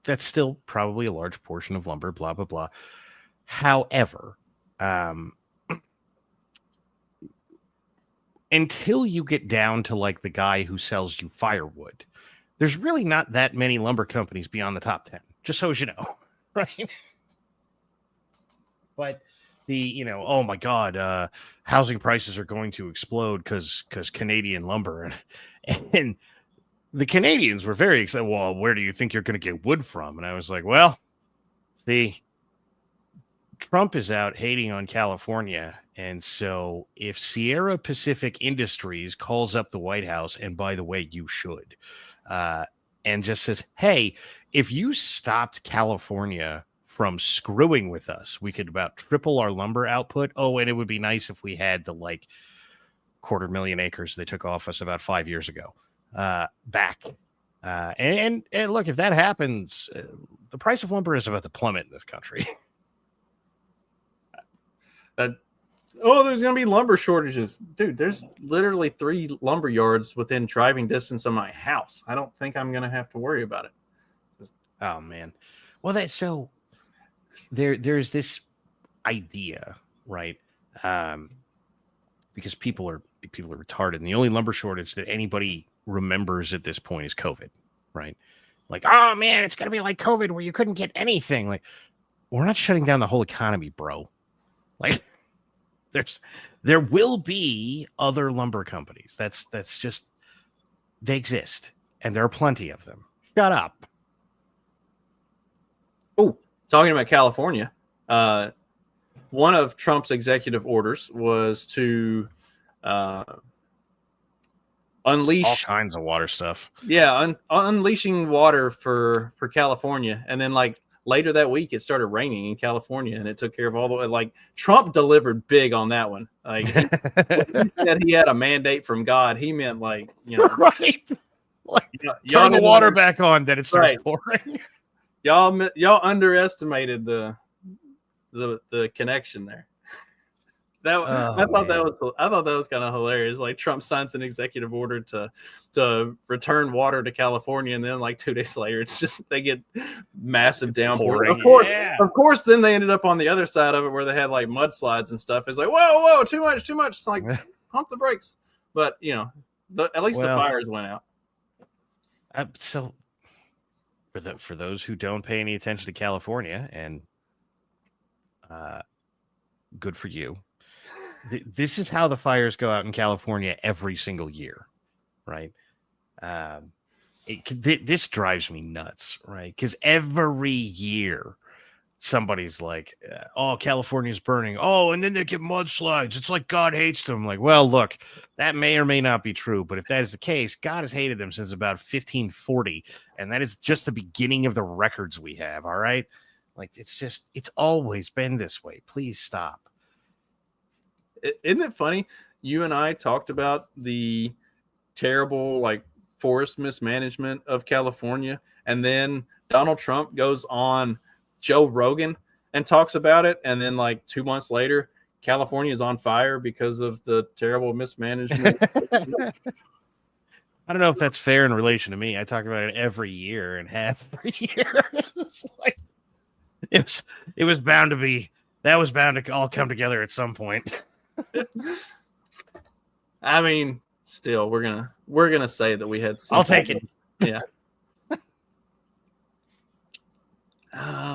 that's still probably a large portion of lumber, blah, blah, blah. However, until you get down to like the guy who sells you firewood, there's really not that many lumber companies beyond the top 10, just so as you know, right? But oh my God, housing prices are going to explode because Canadian lumber and the Canadians were very excited. Well, where do you think you're going to get wood from? And I was like, well, see, Trump is out hating on California. And so if Sierra Pacific Industries calls up the White House, and by the way, you should, and just says, hey, if you stopped California from screwing with us, we could about triple our lumber output. Oh, and it would be nice if we had the 250,000 acres they took off us about 5 years ago back. And look, if that happens, the price of lumber is about to plummet in this country. There's going to be lumber shortages. Dude, there's literally 3 lumber yards within driving distance of my house. I don't think I'm going to have to worry about it. Oh, man. Well, there's this idea, right? Because people are retarded. And the only lumber shortage that anybody remembers at this point is COVID, right? Oh, man, it's going to be like COVID where you couldn't get anything. We're not shutting down the whole economy, bro. There will be other lumber companies. That's just, they exist, and there are plenty of them. Shut up. Oh, talking about California, one of Trump's executive orders was to unleash all kinds of water stuff. Yeah, unleashing water for California, and then later that week, it started raining in California, and it took care of all the way. Trump delivered big on that one. He said he had a mandate from God. He meant right. Turn the water back on, then it starts pouring. Y'all underestimated the connection there. I thought that was kind of hilarious. Trump signs an executive order to return water to California, and then 2 days later, it's just they get massive downpours. Of course, then they ended up on the other side of it where they had mudslides and stuff. It's whoa, too much. It's pump the brakes. But at least the fires went out. So for those who don't pay any attention to California, and good for you. This is how the fires go out in California every single year, right? This drives me nuts, right? Because every year somebody's oh, California's burning. Oh, and then they get mudslides. It's like God hates them. Well, look, that may or may not be true, but if that is the case, God has hated them since about 1540, and that is just the beginning of the records we have, all right? It's always been this way. Please stop. Isn't it funny? You and I talked about the terrible forest mismanagement of California, and then Donald Trump goes on Joe Rogan and talks about it, and then 2 months later, California is on fire because of the terrible mismanagement. I don't know if that's fair in relation to me. I talk about it every year and half every year. It was bound to be. That was bound to all come together at some point. I mean, still, we're gonna say that we had. I'll take it. Yeah.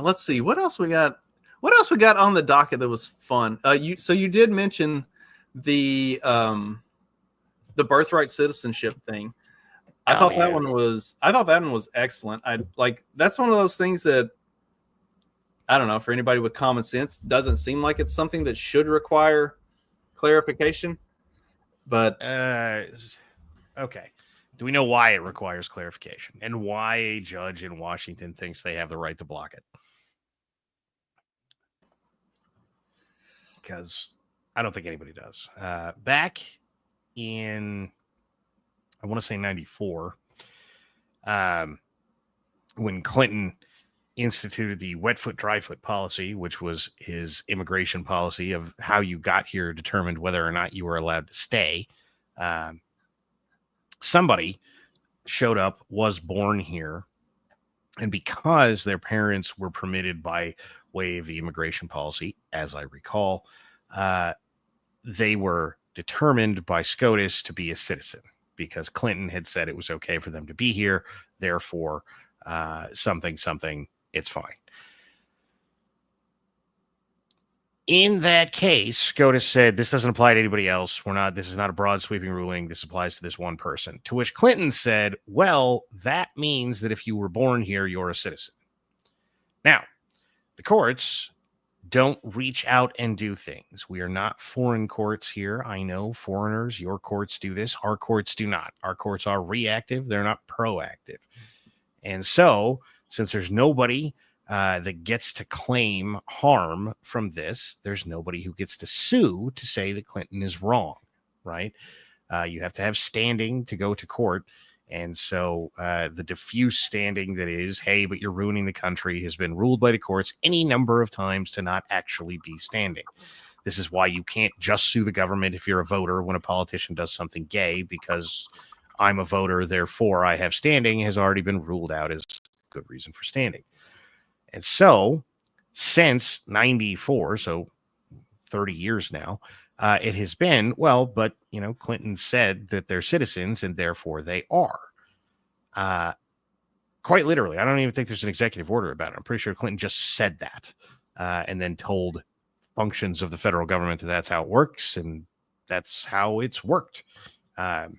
Let's see what else we got. What else we got on the docket that was fun? You did mention the birthright citizenship thing. I thought that one was excellent. That's one of those things that I don't know, for anybody with common sense, doesn't seem like it's something that should require clarification. But okay. Do we know why it requires clarification and why a judge in Washington thinks they have the right to block it? Because I don't think anybody does. Back in, I want to say 94, when Clinton instituted the wet foot, dry foot policy, which was his immigration policy of how you got here determined whether or not you were allowed to stay. Somebody showed up, was born here, and because their parents were permitted by way of the immigration policy, as I recall, they were determined by SCOTUS to be a citizen because Clinton had said it was okay for them to be here. Therefore, something, it's fine. In that case, SCOTUS said this doesn't apply to anybody else. This is not a broad sweeping ruling. This applies to this one person. To which Clinton said, well, that means that if you were born here, you're a citizen. Now, the courts don't reach out and do things. We are not foreign courts here. I know foreigners, your courts do this. Our courts do not. Our courts are reactive. They're not proactive. And so, since there's nobody that gets to claim harm from this, there's nobody who gets to sue to say that Clinton is wrong, right? You have to have standing to go to court. And so the diffuse standing that is, hey, but you're ruining the country, has been ruled by the courts any number of times to not actually be standing. This is why you can't just sue the government if you're a voter when a politician does something gay, because I'm a voter, therefore I have standing, has already been ruled out as good reason for standing. And so since 94, so 30 years now, it has been, well, but, Clinton said that they're citizens and therefore they are. Quite literally, I don't even think there's an executive order about it. I'm pretty sure Clinton just said that and then told functions of the federal government that that's how it works, and that's how it's worked. And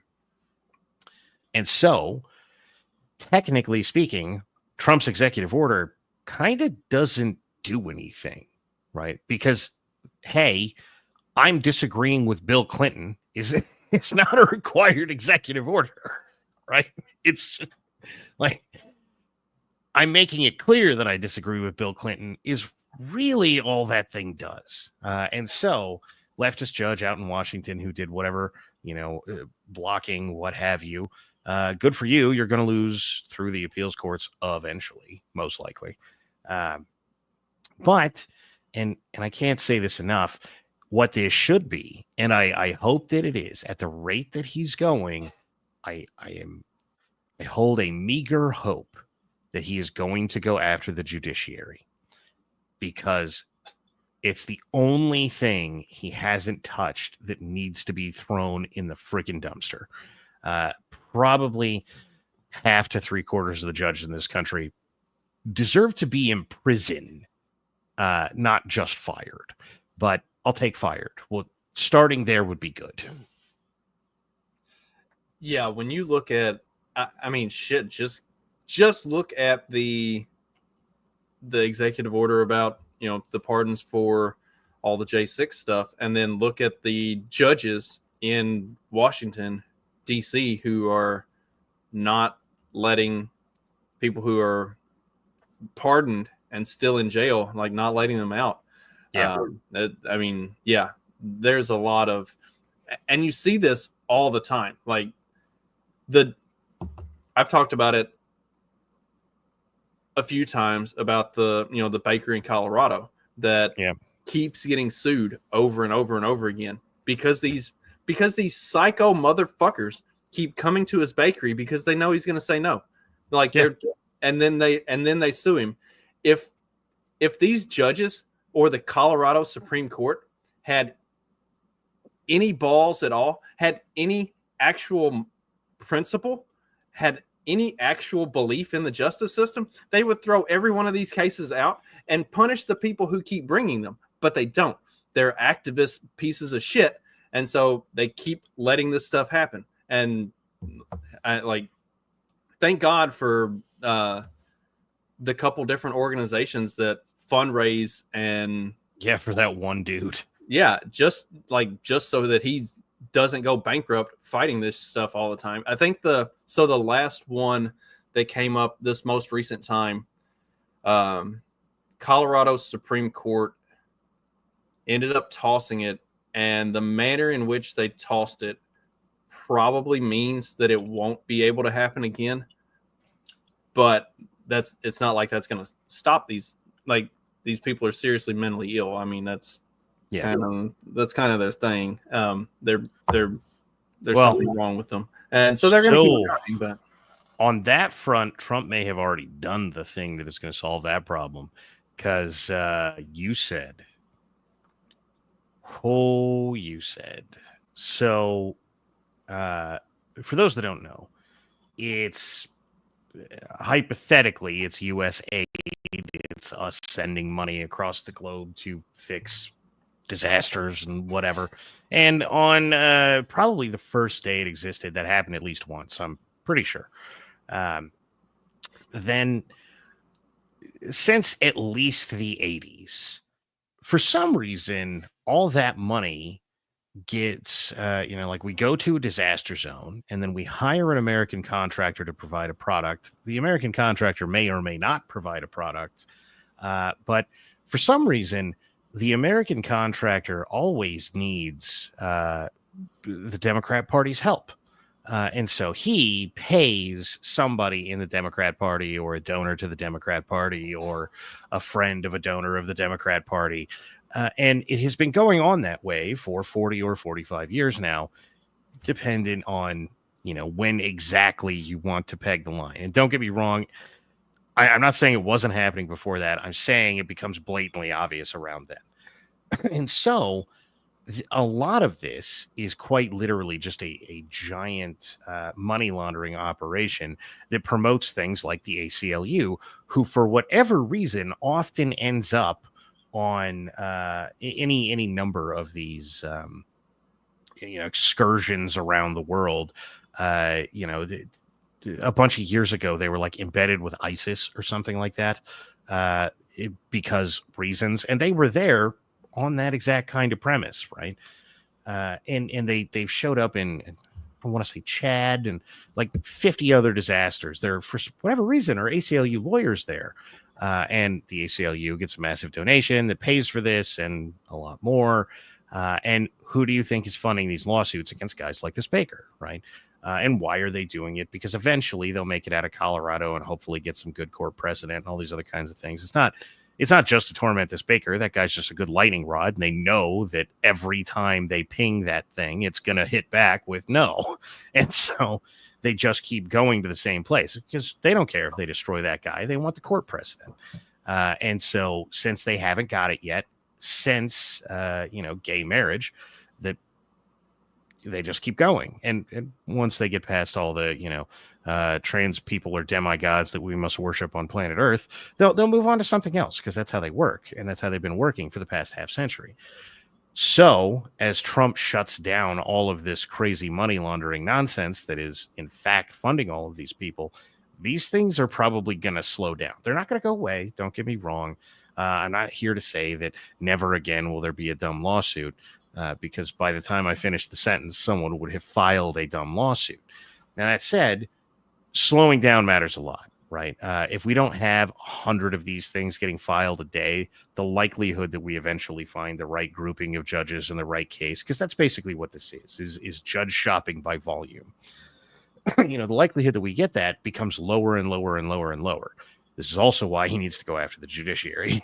so, technically speaking, Trump's executive order kind of doesn't do anything, right? Because, hey, I'm disagreeing with Bill Clinton. It's not a required executive order, right? It's just like, I'm making it clear that I disagree with Bill Clinton is really all that thing does. And so, leftist judge out in Washington who did whatever, blocking, what have you, good for you. You're going to lose through the appeals courts eventually, most likely. But, and I can't say this enough, what this should be, and I hope that it is, at the rate that he's going, I hold a meager hope that he is going to go after the judiciary, because it's the only thing he hasn't touched that needs to be thrown in the freaking dumpster. Probably half to 3/4 of the judges in this country deserve to be in prison, not just fired. But I'll take fired. Well, starting there would be good. Yeah, when you look at, I mean, shit, just look at the executive order about, the pardons for all the J6 stuff, and then look at the judges in Washington, D.C., who are not letting people who are pardoned and still in jail, like not letting them out. Yeah. I mean, yeah, there's a lot of, and you see this all the time. Like I've talked about it a few times about the bakery in Colorado that keeps getting sued over and over and over again because these psycho motherfuckers keep coming to his bakery because they know he's going to say no. And then they sue him. If these judges or the Colorado Supreme Court had any balls at all, had any actual principle, had any actual belief in the justice system, they would throw every one of these cases out and punish the people who keep bringing them. But they don't. They're activist pieces of shit. And so they keep letting this stuff happen. And thank God for the couple different organizations that fundraise and for that one dude. Yeah, just so that he doesn't go bankrupt fighting this stuff all the time. I think the last one that came up this most recent time, Colorado Supreme Court ended up tossing it, and the manner in which they tossed it probably means that it won't be able to happen again. But it's not like that's going to stop these. Like, these people are seriously mentally ill. I mean, that's kind of their thing. There's something wrong with them, and so they're going to keep trying. But on that front, Trump may have already done the thing that is going to solve that problem, because you said so. For those that don't know, it's hypothetically it's U.S. aid. It's us sending money across the globe to fix disasters and whatever. And on probably the first day it existed, that happened at least once, I'm pretty sure. Then since at least the 80s, for some reason, all that money gets, like we go to a disaster zone and then we hire an American contractor to provide a product. The American contractor may or may not provide a product, but for some reason, the American contractor always needs the Democrat Party's help. And so he pays somebody in the Democrat Party or a donor to the Democrat Party or a friend of a donor of the Democrat Party. And it has been going on that way for 40 or 45 years now, dependent on, when exactly you want to peg the line. And don't get me wrong, I'm not saying it wasn't happening before that. I'm saying it becomes blatantly obvious around then. And so a lot of this is quite literally just a giant money laundering operation that promotes things like the ACLU, who, for whatever reason, often ends up on any number of these excursions around the world. A bunch of years ago, they were like embedded with ISIS or something like that because reasons, and they were there on that exact kind of premise, right? And they've showed up in, I want to say, Chad and like 50 other disasters. There, for whatever reason, are ACLU lawyers there. And the ACLU gets a massive donation that pays for this and a lot more. And who do you think is funding these lawsuits against guys like this Baker, right? And why are they doing it? Because eventually they'll make it out of Colorado and hopefully get some good court precedent and all these other kinds of things. It's not just to torment this Baker. That guy's just a good lightning rod. And they know that every time they ping that thing, it's going to hit back with no. And so they just keep going to the same place because they don't care if they destroy that guy. They want the court precedent. And so since they haven't got it yet, since, gay marriage, that they just keep going. And once they get past all the, trans people are demigods that we must worship on planet Earth, they'll move on to something else because that's how they work. And that's how they've been working for the past half century. So as Trump shuts down all of this crazy money laundering nonsense that is in fact funding all of these people, these things are probably going to slow down. They're not going to go away. Don't get me wrong. I'm not here to say that never again will there be a dumb lawsuit, because by the time I finish the sentence, someone would have filed a dumb lawsuit. Now, that said, slowing down matters a lot, right? If we don't have 100 of these things getting filed a day, the likelihood that we eventually find the right grouping of judges in the right case, because that's basically what this is judge shopping by volume. The likelihood that we get that becomes lower and lower and lower and lower. This is also why he needs to go after the judiciary.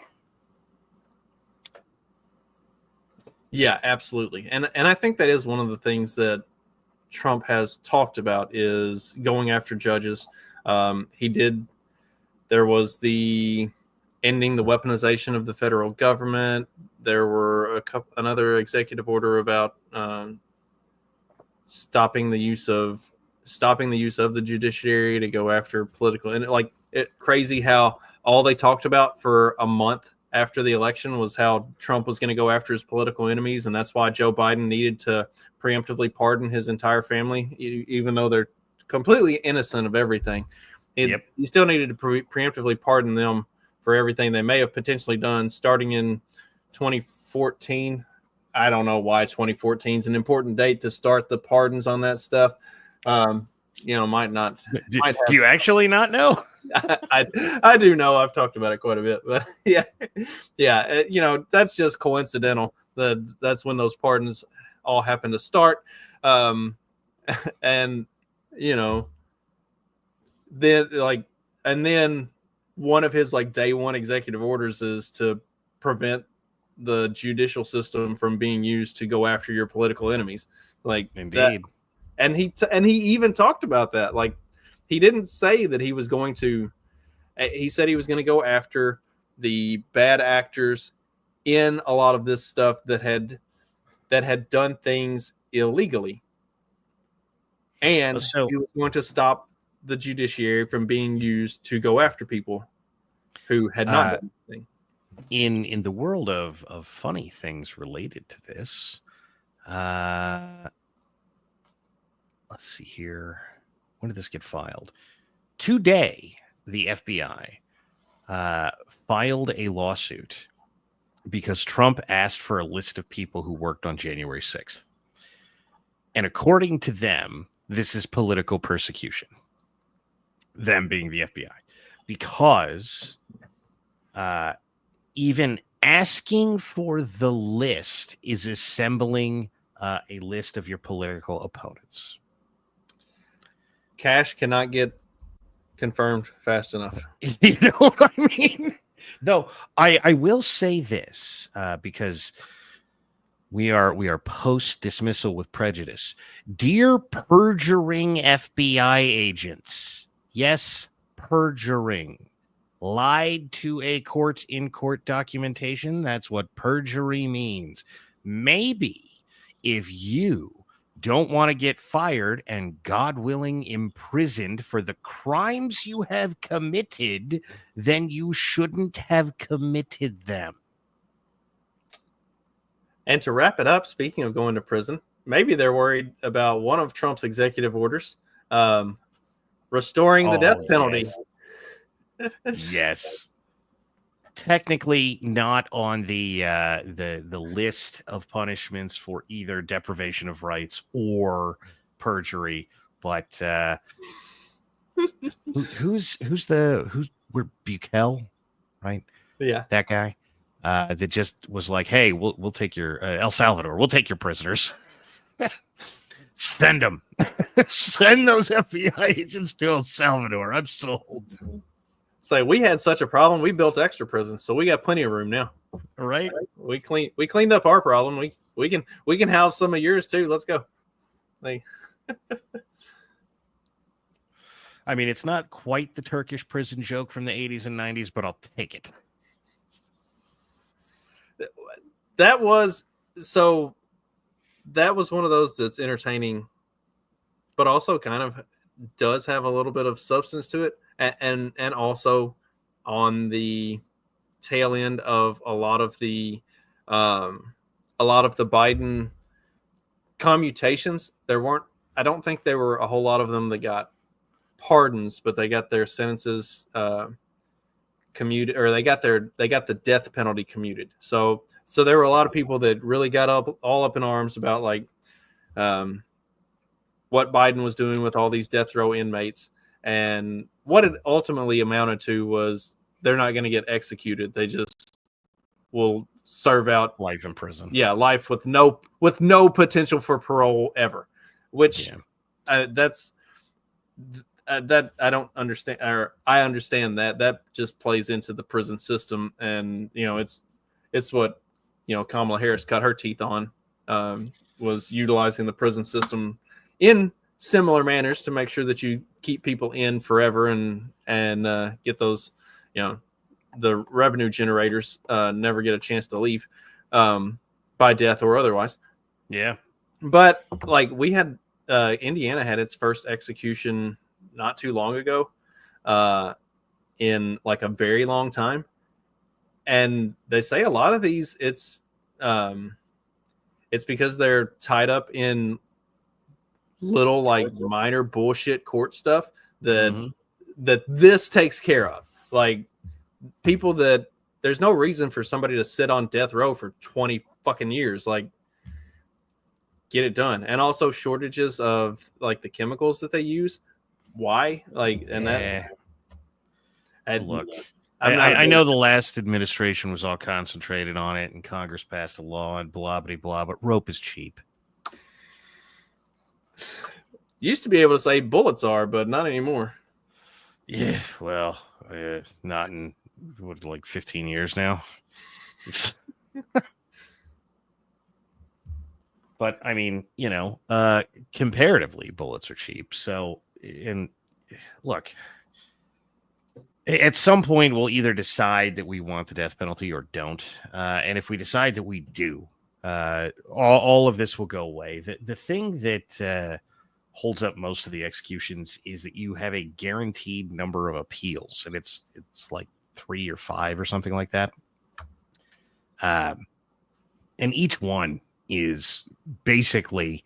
Yeah, absolutely. And I think that is one of the things that Trump has talked about is going after judges. There was the ending the weaponization of the federal government. There were another executive order about stopping the use of the judiciary to go after political, and crazy how all they talked about for a month after the election was how Trump was going to go after his political enemies, and that's why Joe Biden needed to preemptively pardon his entire family, even though they're completely innocent of everything. He still needed to preemptively pardon them for everything they may have potentially done starting in 2014. I don't know why 2014 is an important date to start the pardons on that stuff. Might not. Do you actually not know? I do know. I've talked about it quite a bit, but yeah. That's just coincidental. That's when those pardons all happen to start, and then one of his day one executive orders is to prevent the judicial system from being used to go after your political enemies. Indeed. That, and he even talked about that. He didn't say that he was going to. He said he was going to go after the bad actors in a lot of this stuff that had done things illegally, and he was going to stop the judiciary from being used to go after people who had not done anything. In the world of funny things related to this, let's see here. When did this get filed? Today, the FBI filed a lawsuit because Trump asked for a list of people who worked on January 6th. And according to them, this is political persecution, them being the FBI, because even asking for the list is assembling a list of your political opponents. Cash cannot get confirmed fast enough. You know what I mean? Though I will say this because we are post dismissal with prejudice. Dear perjuring FBI agents, yes, perjuring, lied to a court in court documentation. That's what perjury means. Maybe if you don't want to get fired and, God willing, imprisoned for the crimes you have committed, then you shouldn't have committed them. And to wrap it up, speaking of going to prison, maybe they're worried about one of Trump's executive orders, restoring the death penalty. Yes. Technically not on the list of punishments for either deprivation of rights or perjury, but who's we're Bukel, right? Yeah, that guy that just was like, hey, we'll take your El Salvador, we'll take your prisoners. Send them. Send those FBI agents to El Salvador. I'm sold. So we had such a problem, we built extra prisons, so we got plenty of room now. All right. We cleaned up our problem. We can house some of yours too. Let's go. I mean, it's not quite the Turkish prison joke from the 80s and 90s, but I'll take it. That was one of those that's entertaining, but also kind of does have a little bit of substance to it. And also on the tail end of a lot of the Biden commutations, I don't think there were a whole lot of them that got pardons, but they got their sentences commuted, or they got the death penalty commuted. So there were a lot of people that really got all up in arms about like what Biden was doing with all these death row inmates. And what it ultimately amounted to was they're not going to get executed. They just will serve out life in prison. Yeah, life with no potential for parole ever. Which that I don't understand. Or I understand that just plays into the prison system, and it's what Kamala Harris got her teeth on, was utilizing the prison system in similar manners to make sure that you keep people in forever and get those, the revenue generators never get a chance to leave by death or otherwise. Yeah. But like we had Indiana had its first execution not too long ago in like a very long time. And they say a lot of these it's because they're tied up in little like minor bullshit court stuff that this takes care of. Like people that there's no reason for somebody to sit on death row for 20 fucking years. Like get it done. And also shortages of like the chemicals that they use. Why? Like, and look, I know the last administration was all concentrated on it and Congress passed a law and blah, blah, blah, but rope is cheap. Used to be able to say bullets are, but not anymore. Yeah, well, not in like 15 years now. But I mean, comparatively, bullets are cheap. So, and look, at some point, we'll either decide that we want the death penalty or don't. And if we decide that we do, all of this will go away. The thing that holds up most of the executions is that you have a guaranteed number of appeals, and it's like 3 or 5 or something like that. And each one is basically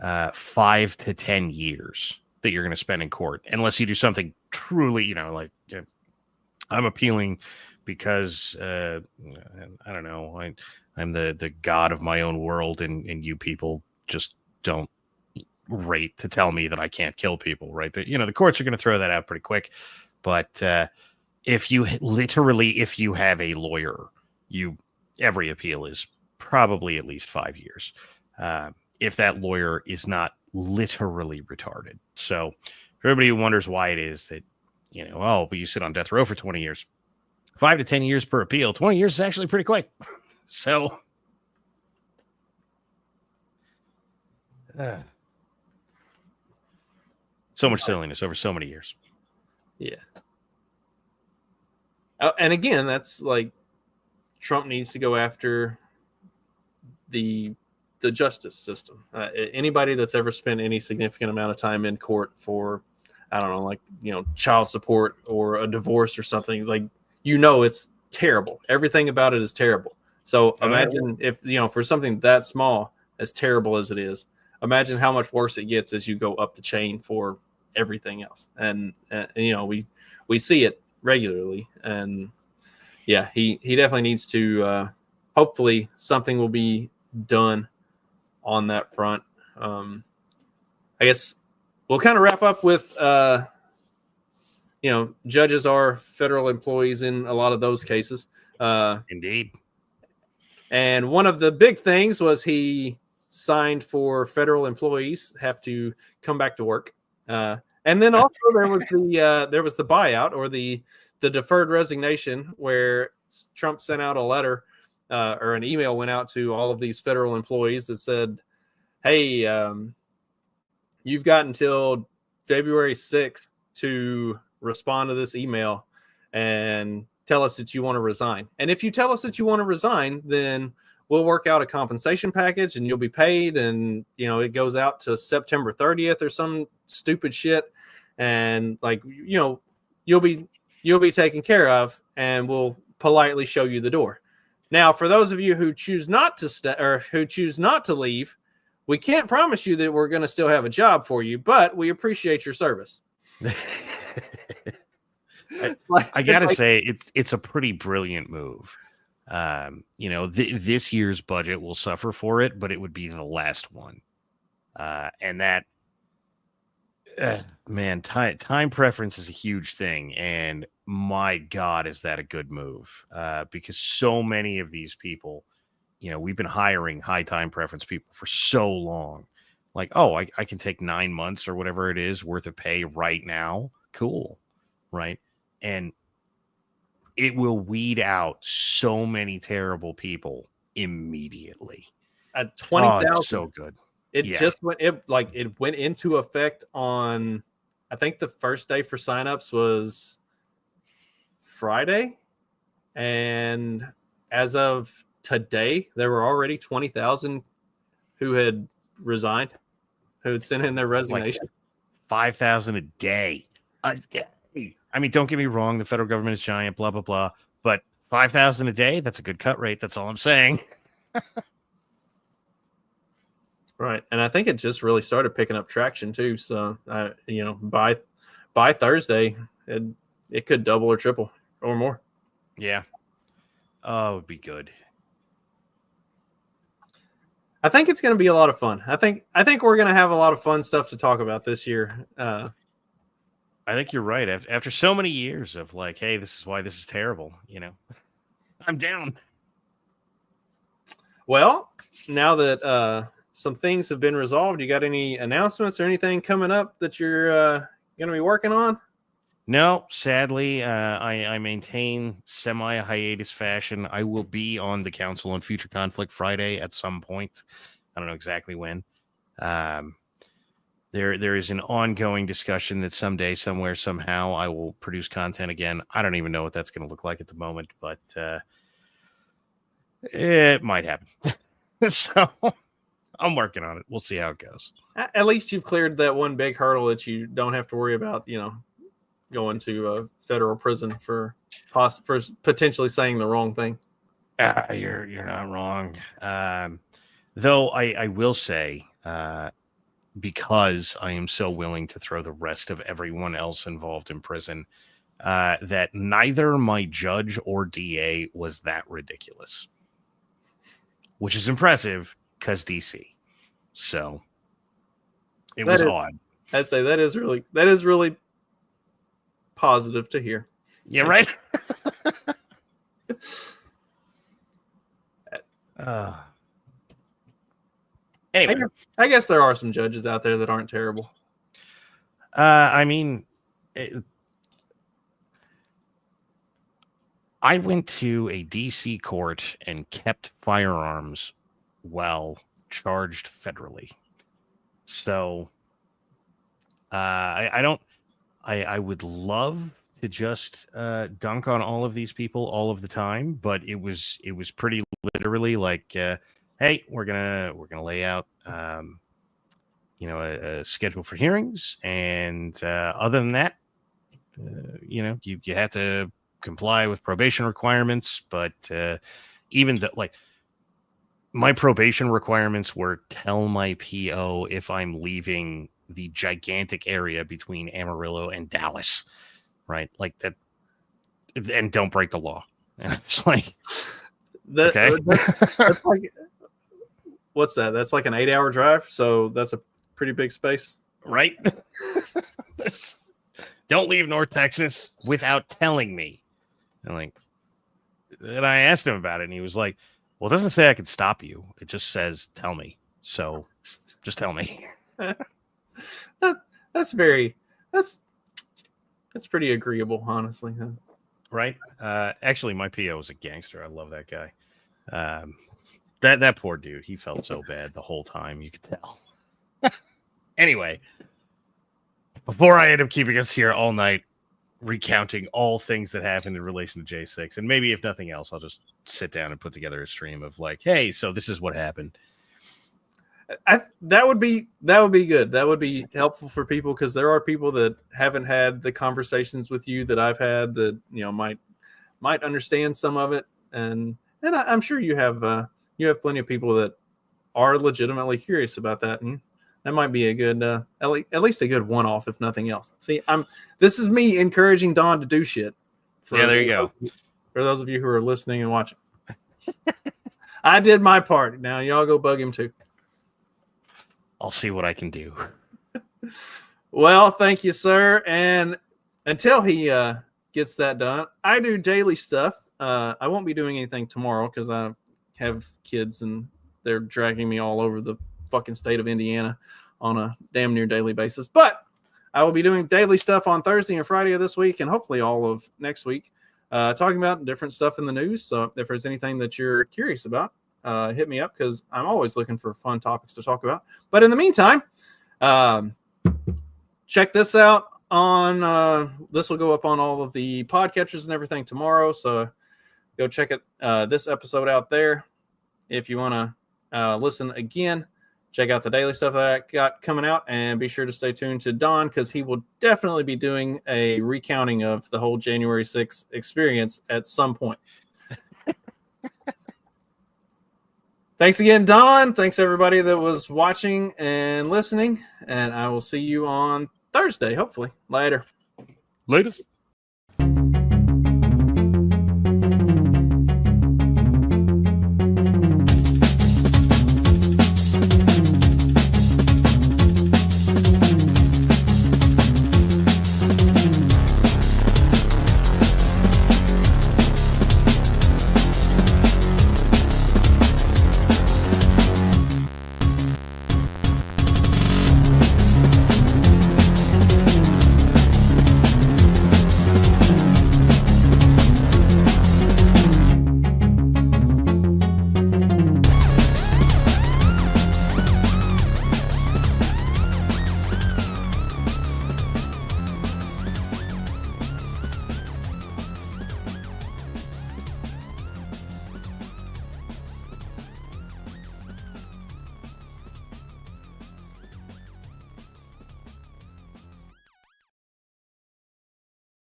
5 to 10 years that you're going to spend in court, unless you do something truly, like I'm appealing because I don't know, I'm the god of my own world, and you people just don't rate to tell me that I can't kill people, right? The courts are going to throw that out pretty quick. But if you have a lawyer, every appeal is probably at least 5 years. If that lawyer is not literally retarded. So for everybody who wonders why it is that, but you sit on death row for 20 years, 5 to 10 years per appeal, 20 years is actually pretty quick. So so much silliness over so many years. Yeah. And again, that's like Trump needs to go after the justice system. Anybody that's ever spent any significant amount of time in court for, I don't know, like, child support or a divorce or something, like, it's terrible. Everything about it is terrible. So imagine if, for something that small, as terrible as it is, imagine how much worse it gets as you go up the chain for everything else. And we see it regularly. And yeah, he definitely needs to, hopefully something will be done on that front. I guess we'll kind of wrap up with, judges are federal employees in a lot of those cases. Indeed. And one of the big things was he signed for federal employees have to come back to work. And then also there was the buyout, or the deferred resignation, where Trump sent out a letter or an email went out to all of these federal employees that said, hey, you've got until February 6th to respond to this email and tell us that you want to resign. And if you tell us that you want to resign, then we'll work out a compensation package and you'll be paid. And, it goes out to September 30th or some stupid shit. And like, you'll be taken care of, and we'll politely show you the door. Now, for those of you who choose not to stay or who choose not to leave, we can't promise you that we're going to still have a job for you, but we appreciate your service. I gotta say, it's a pretty brilliant move. This year's budget will suffer for it, but it would be the last one. And that, man, time preference is a huge thing, and my God, is that a good move? Because so many of these people, we've been hiring high time preference people for so long. Like, I can take 9 months or whatever it is worth of pay right now. Cool, right? And it will weed out so many terrible people immediately. At 20,000, so good. It went into effect on, I think the first day for signups was Friday, and as of today, there were already 20,000 who had resigned, who had sent in their resignation. Like 5,000 a day. I mean, don't get me wrong, the federal government is giant, blah, blah, blah. But 5,000 a day, that's a good cut rate. That's all I'm saying. Right. And I think it just really started picking up traction too. So, by Thursday, it could double or triple or more. Yeah. Oh, it would be good. I think it's going to be a lot of fun. I think we're going to have a lot of fun stuff to talk about this year. I think you're right. After so many years of like, hey, this is why this is terrible, I'm down. Well, now that some things have been resolved, you got any announcements or anything coming up that you're going to be working on? No, sadly, I maintain semi-hiatus fashion. I will be on the Council on Future Conflict Friday at some point. I don't know exactly when. There is an ongoing discussion that someday, somewhere, somehow, I will produce content again. I don't even know what that's going to look like at the moment, but it might happen. So I'm working on it. We'll see how it goes. At least you've cleared that one big hurdle that you don't have to worry about, going to a federal prison for potentially saying the wrong thing. You're not wrong. Though I will say, because I am so willing to throw the rest of everyone else involved in prison, that neither my judge or DA was that ridiculous, which is impressive because DC. So it was odd. I'd say that is really positive to hear. Yeah, right. Anyway, I guess there are some judges out there that aren't terrible. I mean, I went to a DC court and kept firearms while charged federally. So I would love to just dunk on all of these people all of the time, but it was pretty literally like, hey, we're gonna lay out a schedule for hearings, and other than that, you have to comply with probation requirements. But even like my probation requirements were tell my PO if I'm leaving the gigantic area between Amarillo and Dallas, right? Like that, and don't break the law. And it's like, okay, that's like, what's that? That's like an 8-hour drive. So that's a pretty big space, right? Don't leave North Texas without telling me. And I asked him about it, and he was like, well, it doesn't say I can stop you. It just says, tell me. So just tell me. That's pretty agreeable, honestly. Huh? Right. Actually, my PO is a gangster. I love that guy. That poor dude, he felt so bad the whole time. You could tell. Anyway, before I end up keeping us here all night, recounting all things that happened in relation to J6, and maybe if nothing else, I'll just sit down and put together a stream of like, hey, so this is what happened. That would be good. That would be helpful for people, because there are people that haven't had the conversations with you that I've had that might understand some of it, and I'm sure you have plenty of people that are legitimately curious about that, and that might be a good at least a good one-off, if nothing else. See, this is me encouraging Don to do shit. There you go. For those of you who are listening and watching, I did my part. Now y'all go bug him too. I'll see what I can do. Well, thank you, sir. And until he gets that done, I do daily stuff. I won't be doing anything tomorrow because I have kids and they're dragging me all over the fucking state of Indiana on a damn near daily basis. But I will be doing daily stuff on Thursday and Friday of this week, and hopefully all of next week, talking about different stuff in the news. So if there's anything that you're curious about, hit me up, because I'm always looking for fun topics to talk about. But in the meantime, check this out on this will go up on all of the podcatchers and everything tomorrow, so go check it this episode out there. If you want to listen again, check out the daily stuff that I got coming out, and be sure to stay tuned to Don, because he will definitely be doing a recounting of the whole January 6th experience at some point. Thanks again, Don. Thanks, everybody that was watching and listening. And I will see you on Thursday, hopefully. Later. Latest.